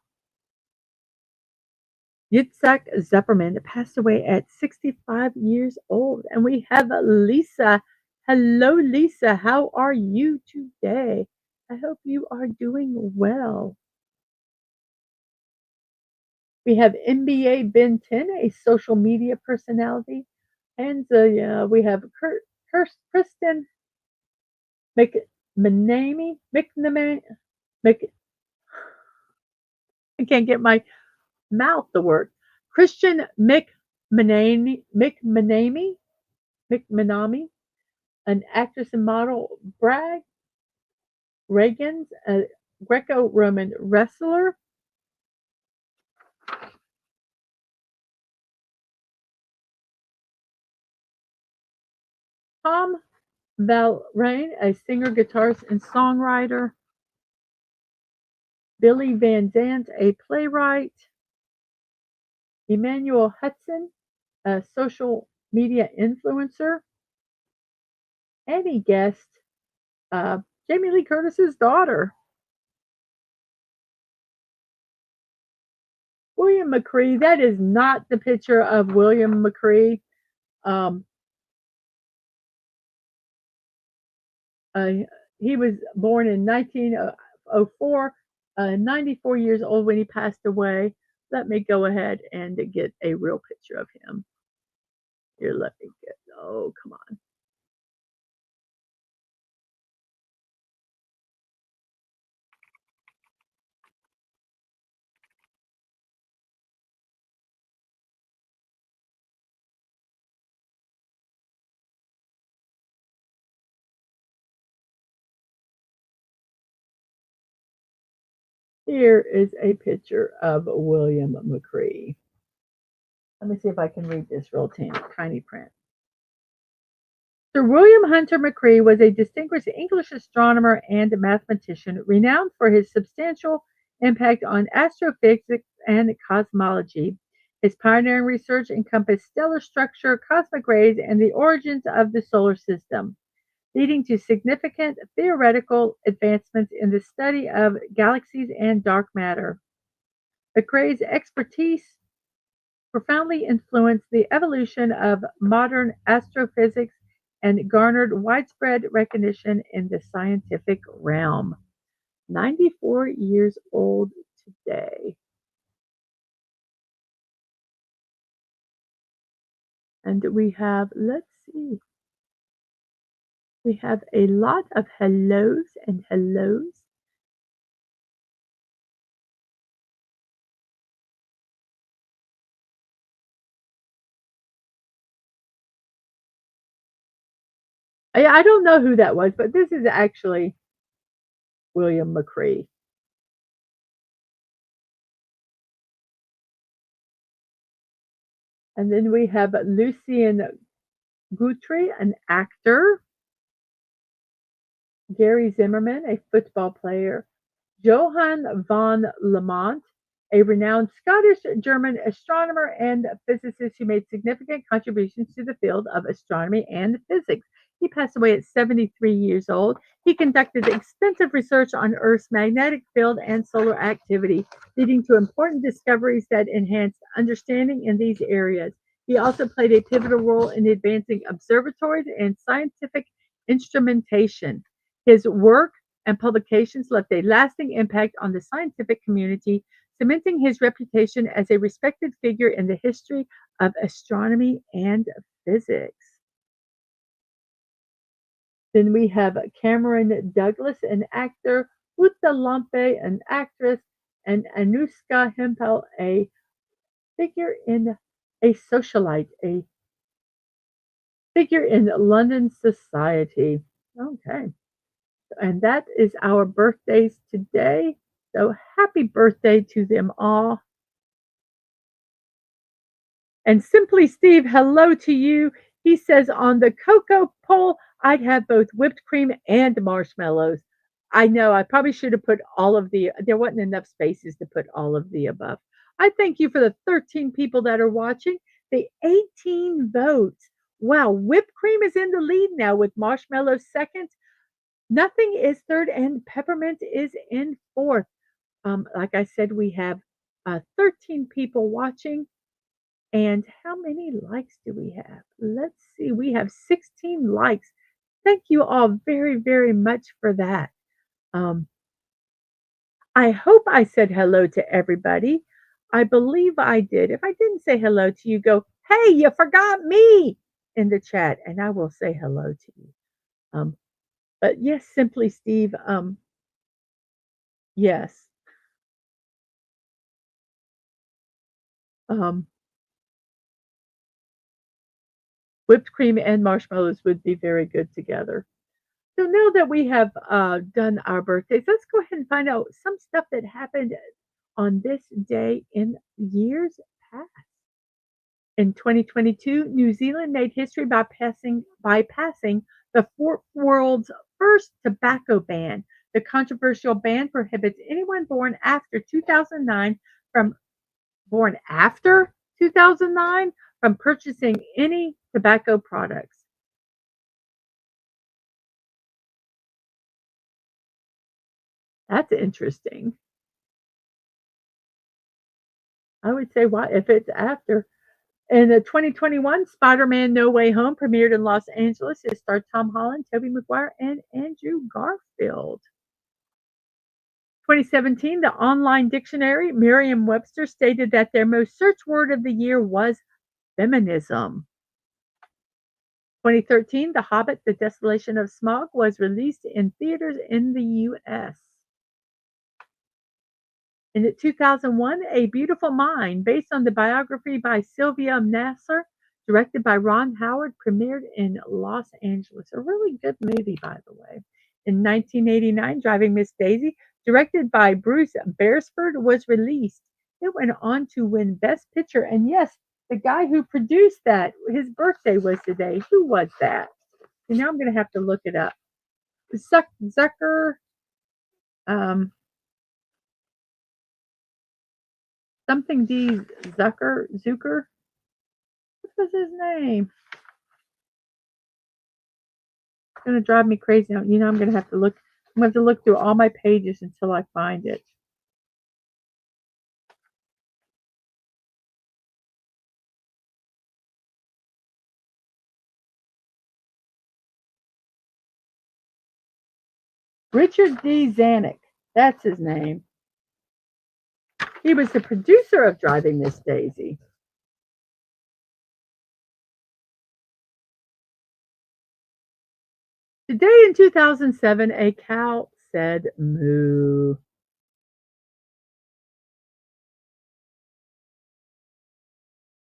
Yitzhak Zepperman passed away at 65 years old. And we have Lisa. Hello, Lisa. How are you today? I hope you are doing well. We have NBA Ben 10, a social media personality. And we have Kristen McManamy. Mc, I can't get my mouth to work. Christian McManamy, an actress and model. Bragg Reagan's a Greco-Roman wrestler. Tom Valrain, a singer, guitarist, and songwriter. Billy Van Zandt, a playwright. Emmanuel Hudson, a social media influencer. And he guessed Jamie Lee Curtis's daughter. William McCree, that is not the picture of William McCree. Um, he was born in 1904, 94 years old when he passed away. Let me go ahead and get a real picture of him. Here, let me get, oh, come on. Here is a picture of William McCree. Let me see if I can read this real tiny print. Sir William Hunter McCree was a distinguished English astronomer and mathematician renowned for his substantial impact on astrophysics and cosmology. His pioneering research encompassed stellar structure, cosmic rays, and the origins of the solar system, leading to significant theoretical advancements in the study of galaxies and dark matter. McCree's expertise profoundly influenced the evolution of modern astrophysics and garnered widespread recognition in the scientific realm. 94 years old today. And we have, let's see, we have a lot of hellos and hellos. I don't know who that was, but this is actually William McCree. And then we have Lucien Guthrie, an actor, Gary Zimmerman, a football player, Johann von Lamont, a renowned Scottish-German astronomer and physicist who made significant contributions to the field of astronomy and physics. He passed away at 73 years old. He conducted extensive research on Earth's magnetic field and solar activity, leading to important discoveries that enhanced understanding in these areas. He also played a pivotal role in advancing observatories and scientific instrumentation. His work and publications left a lasting impact on the scientific community, cementing his reputation as a respected figure in the history of astronomy and physics. Then we have Cameron Douglas, an actor, Uta Lampe, an actress, and Anushka Hempel, a figure in a socialite, a figure in London society. Okay. And that is our birthdays today. So happy birthday to them all. And Simply Steve, hello to you. He says on the cocoa poll, I'd have both whipped cream and marshmallows. I know I probably should have put all of there wasn't enough spaces to put all of the above. I thank you for the 13 people that are watching, the 18 votes. Wow, whipped cream is in the lead now with marshmallows second. Nothing is third, and peppermint is in fourth. Like I said, we have 13 people watching. And how many likes do we have? Let's see. We have 16 likes. Thank you all very, very much for that. Um, I hope I said hello to everybody. I believe I did. If I didn't say hello to you, go, hey, you forgot me in the chat, and I will say hello to you. But yes, Simply Steve, yes. Um, Whipped cream and marshmallows would be very good together. So now that we have done our birthdays, let's go ahead and find out some stuff that happened on this day in years past. In 2022, New Zealand made history by passing the world's first tobacco ban. The controversial ban prohibits anyone born after 2009 from purchasing any tobacco products. That's interesting. I would say why if it's after. In the 2021, Spider-Man: No Way Home premiered in Los Angeles. It starred Tom Holland, Tobey Maguire, and Andrew Garfield. 2017, the online dictionary Merriam-Webster stated that their most searched word of the year was feminism. 2013, The Hobbit: The Desolation of Smaug was released in theaters in the US. In 2001, A Beautiful Mind, based on the biography by Sylvia Nasser, directed by Ron Howard, premiered in Los Angeles. A really good movie, by the way. In 1989, Driving Miss Daisy, directed by Bruce Beresford, was released. It went on to win Best Picture. And yes, the guy who produced that, his birthday was today. Who was that? And now I'm going to have to look it up. Zucker, um, something D. Zucker. What was his name? It's gonna drive me crazy now. You know, I'm gonna have to look. I'm gonna have to look through all my pages until I find it. Richard D. Zanuck. That's his name. He was the producer of Driving Miss Daisy. Today in 2007, a cow said moo.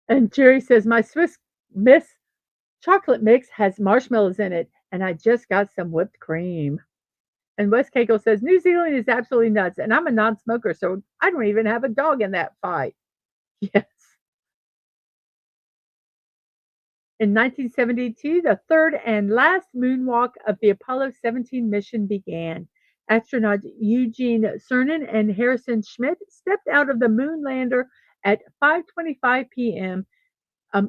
And Jerry says, my Swiss Miss chocolate mix has marshmallows in it, and I just got some whipped cream. And Wes Cagle says, New Zealand is absolutely nuts, and I'm a non smoker, so I don't even have a dog in that fight. Yes. In 1972, the third and last moonwalk of the Apollo 17 mission began. Astronauts Eugene Cernan and Harrison Schmitt stepped out of the moon lander at 5:25 p.m.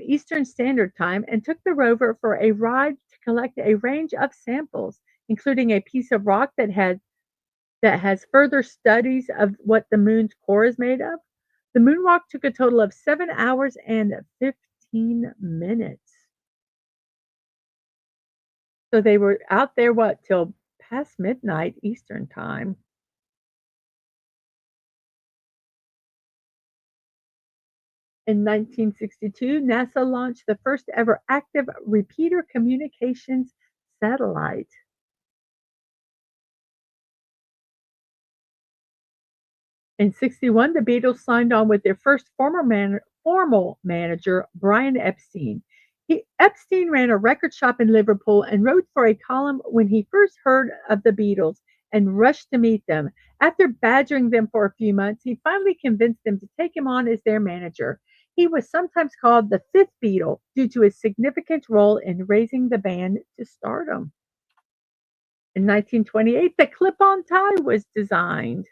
Eastern Standard Time and took the rover for a ride to collect a range of samples, including a piece of rock that has further studies of what the moon's core is made of. The moonwalk took a total of 7 hours and 15 minutes. So they were out there, what, till past midnight Eastern Time. In 1962, NASA launched the first ever active repeater communications satellite. In '61, the Beatles signed on with their first formal manager, Brian Epstein. Epstein ran a record shop in Liverpool and wrote for a column when he first heard of the Beatles and rushed to meet them. After badgering them for a few months, he finally convinced them to take him on as their manager. He was sometimes called the fifth Beatle due to his significant role in raising the band to stardom. In 1928, the clip on tie was designed.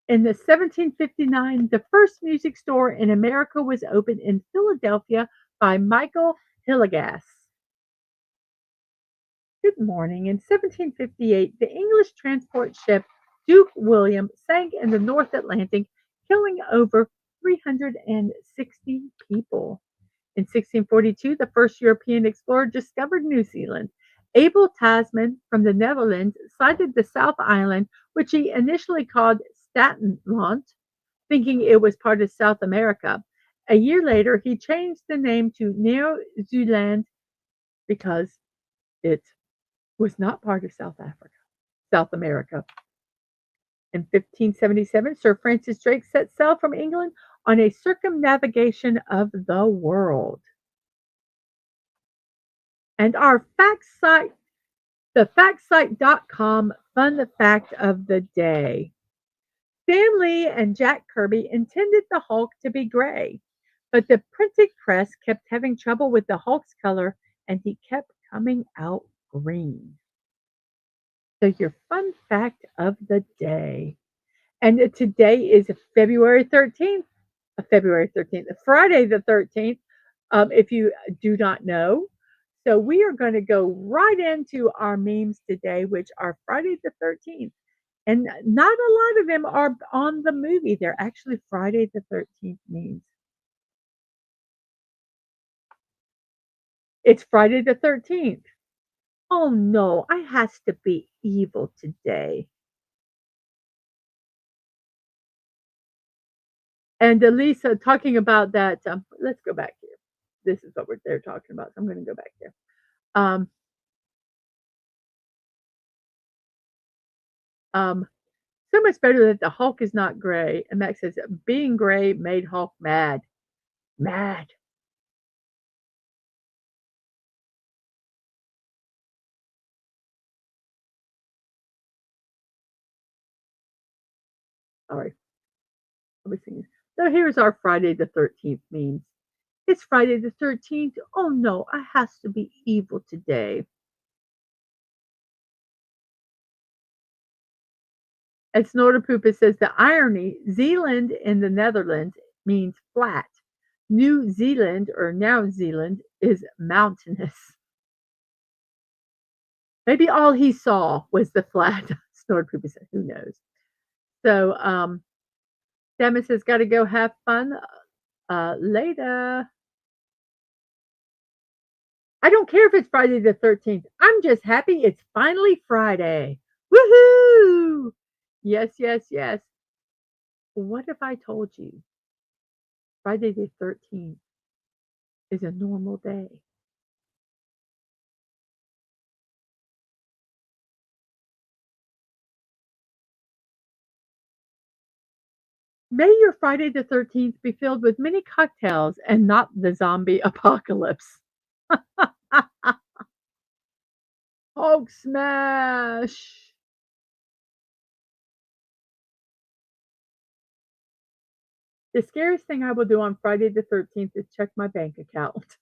In the 1759, the first music store in America was opened in Philadelphia by Michael Hillegas. Good morning. In 1758, the English transport ship Duke William sank in the North Atlantic, killing over 360 people. In 1642, the first European explorer discovered New Zealand. Abel Tasman from the Netherlands sighted the South Island, which he initially called Statenland, thinking it was part of South America. A year later, he changed the name to Neo-Zealand because it was not part of South America. In 1577, Sir Francis Drake set sail from England on a circumnavigation of the world. And our fact site, the factsite.com fun fact of the day. Stan Lee and Jack Kirby intended the Hulk to be gray, but the printing press kept having trouble with the Hulk's color and he kept coming out green. So, your fun fact of the day. And today is February 13th, Friday the 13th, if you do not know. So, we are going to go right into our memes today, which are Friday the 13th. And not a lot of them are on the movie. They're actually Friday the 13th memes. It's Friday the 13th. Oh no, I has to be evil today. And Elisa talking about that. Let's go back here. This is what they're talking about. So I'm going to go back there. Um, um, so much better that the Hulk is not gray. And Max says, being gray made Hulk mad. Mad. Sorry. So here's our Friday the 13th memes. It's Friday the 13th. Oh no, I has to be evil today. And Snorterpoopa says the irony, Zealand in the Netherlands means flat. New Zealand or Now Zealand is mountainous. Maybe all he saw was the flat. Snorterpoopa said, who knows? So Demis says gotta go have fun. Later. I don't care if it's Friday the 13th. I'm just happy it's finally Friday. Woohoo! Yes, yes, yes. What if I told you Friday the 13th is a normal day? May your Friday the 13th be filled with many cocktails and not the zombie apocalypse. Hulk smash! The scariest thing I will do on Friday the 13th is check my bank account.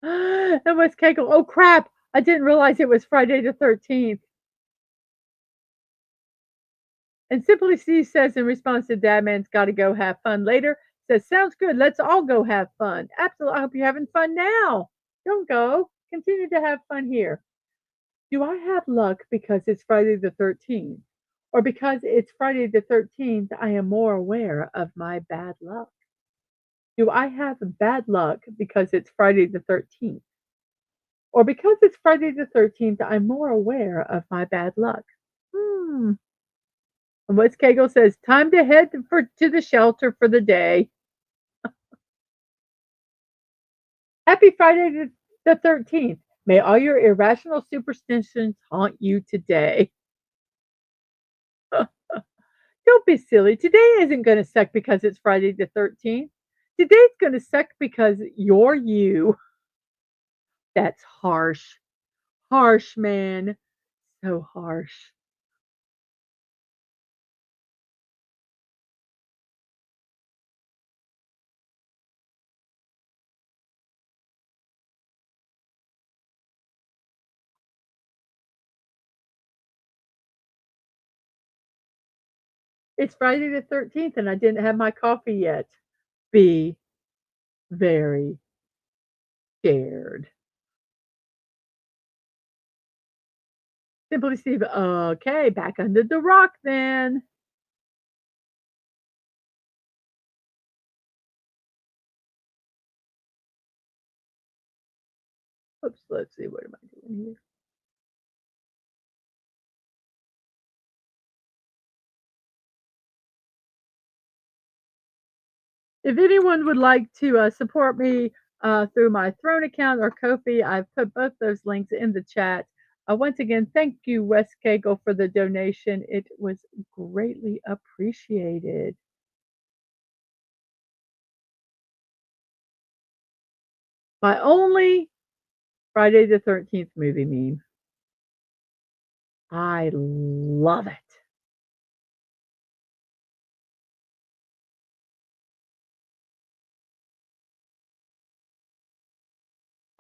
It was Kegel. Oh crap! I didn't realize it was Friday the 13th. And Simply Steve says in response to Dadman's gotta go have fun later, says, sounds good. Let's all go have fun. Absolutely. I hope you're having fun now. Don't go. Continue to have fun here. Do I have luck because it's Friday the 13th? Or because it's Friday the 13th, I am more aware of my bad luck? Do I have bad luck because it's Friday the 13th? Or because it's Friday the 13th, I'm more aware of my bad luck? Hmm. And Wes Cagle says, time to head to the shelter for the day. Happy Friday the 13th. May all your irrational superstitions haunt you today. Don't be silly. Today isn't going to suck because it's Friday the 13th. Today's going to suck because you're you. That's harsh. Harsh, man. So harsh. It's Friday the 13th and I didn't have my coffee yet. Be very scared. Simply Steve, okay, back under the rock then. Oops, let's see, what am I doing here? If anyone would like to support me through my Throne account or Kofi, I've put both those links in the chat. Once again, thank you, Wes Cagle, for the donation. It was greatly appreciated. My only Friday the 13th movie meme. I love it.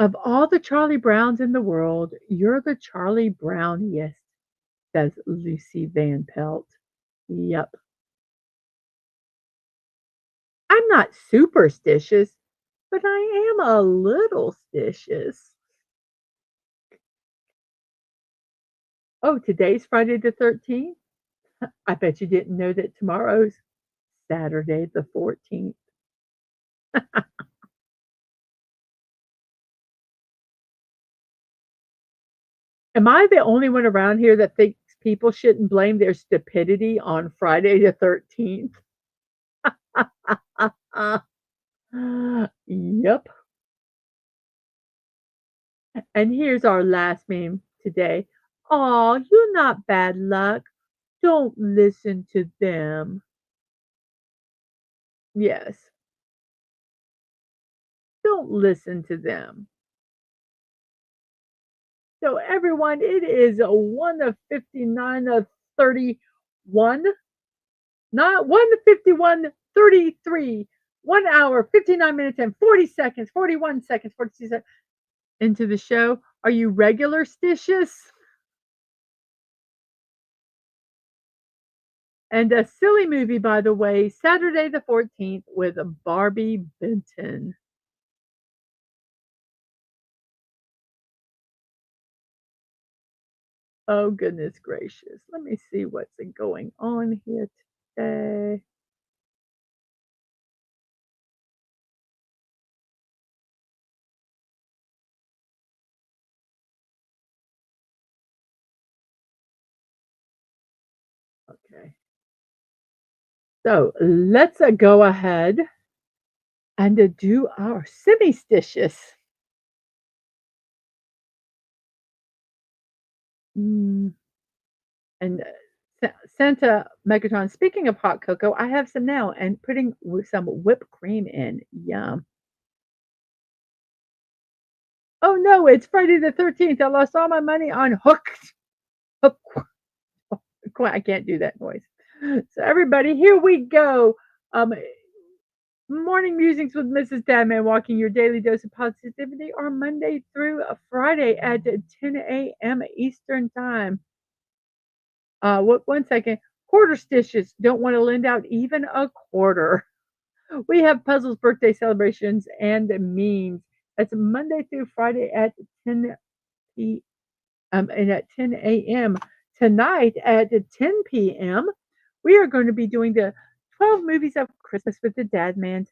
Of all the Charlie Browns in the world, you're the Charlie Browniest, says Lucy Van Pelt. Yep. I'm not superstitious, but I am a little stitious. Oh, today's Friday the 13th? I bet you didn't know that tomorrow's Saturday the 14th. Am I the only one around here that thinks people shouldn't blame their stupidity on Friday the 13th? Yep. And here's our last meme today. Aw, you're not bad luck. Don't listen to them. Yes, don't listen to them. So everyone, it is a 1 of 59 of 31, not 1 of 51, 33, 1 hour, 59 minutes and 40 seconds, 41 seconds, 42 seconds into the show. Are you regular stitious? And a silly movie, by the way, Saturday the 14th with Barbie Benton. Oh, goodness gracious. Let me see what's going on here today. Okay. So let's go ahead and do our semi-stitious. Mm, And Santa Megatron, speaking of hot cocoa, I have some now and putting some whipped cream in. Yum. Oh no, it's Friday the 13th. I lost all my money on hook. I can't do that noise. So everybody, here we go. Um, Morning Musings with Mrs. Dadman, walking your daily dose of positivity on Monday through Friday at 10 a.m. Eastern Time. What? One second. Quarter stitches. Don't want to lend out even a quarter. We have puzzles, birthday celebrations, and memes. That's Monday through Friday at 10 p. And at 10 a.m. Tonight at 10 p.m. We are going to be doing the 12 movies of Christmas with the Dadmans,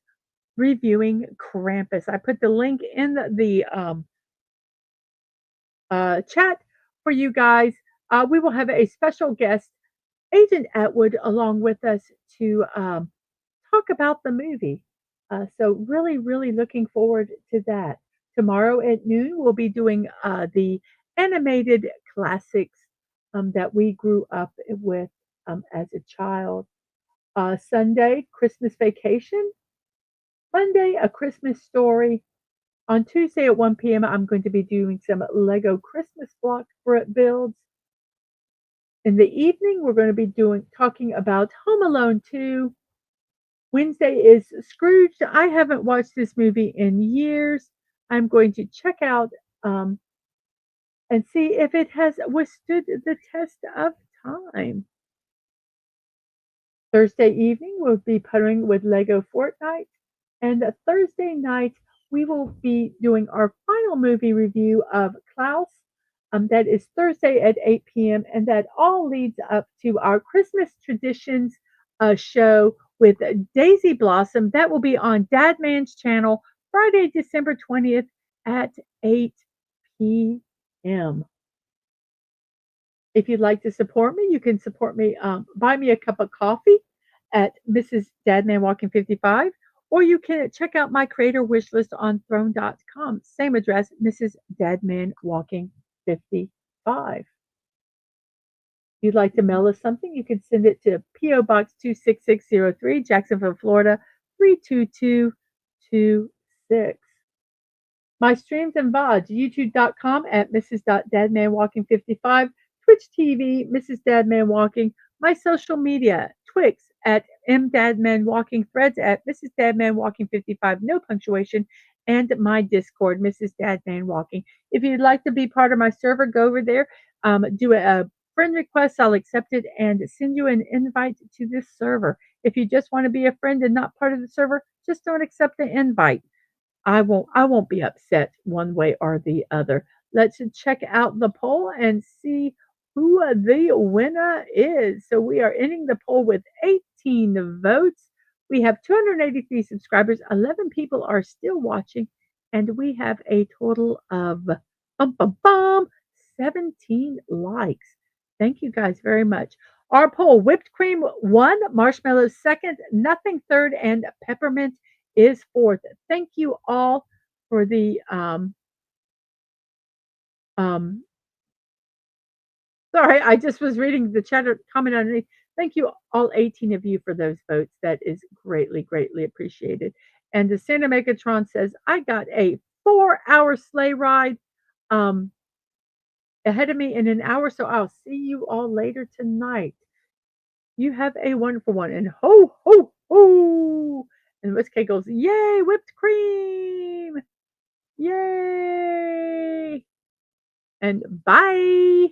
reviewing Krampus. I put the link in the chat for you guys. We will have a special guest, Agent Atwood, along with us to talk about the movie. So really, really looking forward to that. Tomorrow at noon, we'll be doing the animated classics that we grew up with as a child. Sunday, Christmas Vacation. Monday, A Christmas Story. On Tuesday at 1 p.m., I'm going to be doing some Lego Christmas block builds. In the evening, we're going to be talking about Home Alone 2. Wednesday is Scrooge. I haven't watched this movie in years. I'm going to check out um, and see if it has withstood the test of time. Thursday evening, we'll be puttering with Lego Fortnite. And Thursday night, we will be doing our final movie review of Klaus. That is Thursday at 8 p.m. And that all leads up to our Christmas Traditions show with Daisy Blossom. That will be on Dadman's channel Friday, December 20th at 8 p.m. If you'd like to support me, you can support me, buy me a cup of coffee at Mrs.DadmanWalking55, or you can check out my creator wish list on throne.com. Same address, Mrs.DadmanWalking55. If you'd like to mail us something, you can send it to P.O. Box 26603, Jacksonville, Florida 32226. My streams and VODs, youtube.com at Mrs.DadmanWalking55, Twitch TV, Mrs. Dadman Walking, my social media, Twix at MDadmanWalking, Threads at Mrs. Dadman Walking 55, no punctuation, and my Discord, Mrs. Dadman Walking. If you'd like to be part of my server, go over there, do a friend request, I'll accept it and send you an invite to this server. If you just want to be a friend and not part of the server, just don't accept the invite. I won't be upset one way or the other. Let's check out the poll and see who the winner is. So we are ending the poll with 18 votes. We have 283 subscribers. 11 people are still watching, and we have a total of 17 likes. Thank you guys very much. Our poll: whipped cream 1, marshmallow 2nd, nothing 3rd, and peppermint is 4th. Thank you all for the um sorry, I just was reading the chat comment underneath. Thank you all 18 of you for those votes. That is greatly, greatly appreciated. And the Santa Megatron says, I got a 4-hour sleigh ride ahead of me in an hour, so I'll see you all later tonight. You have a wonderful one. And ho, ho, ho. And Miss K goes, yay, whipped cream. Yay. And bye.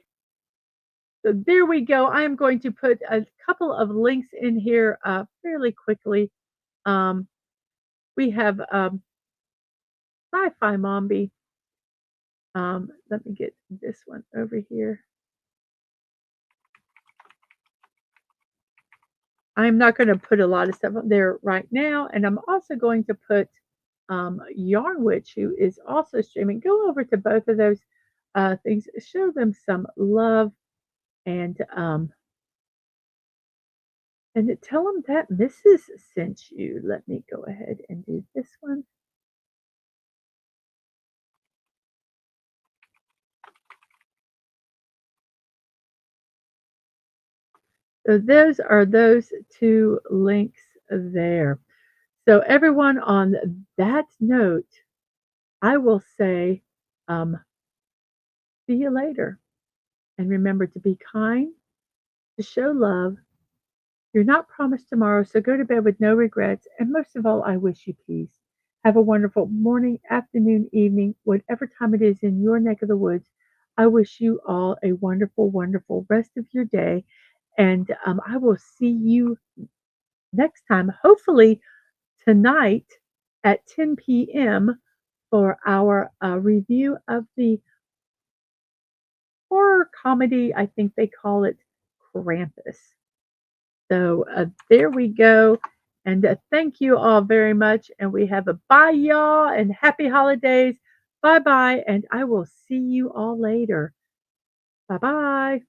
So there we go. I am going to put a couple of links in here fairly quickly. Um, we have Sci-Fi Mombi. Let me get this one over here. I'm not going to put a lot of stuff up there right now. And I'm also going to put Yarn Witch, who is also streaming. Go over to both of those things. Show them some love and tell them that Mrs. sent you. Let me go ahead and do this one. So those are those two links there. So everyone, on that note, I will say, um, see you later. And remember to be kind, to show love. You're not promised tomorrow, so go to bed with no regrets. And most of all, I wish you peace. Have a wonderful morning, afternoon, evening, whatever time it is in your neck of the woods. I wish you all a wonderful, wonderful rest of your day. And I will see you next time, hopefully tonight at 10 p.m. for our review of the horror comedy. I think they call it Krampus. So there we go. And thank you all very much. And we have a bye, y'all, and happy holidays. Bye bye. And I will see you all later. Bye bye.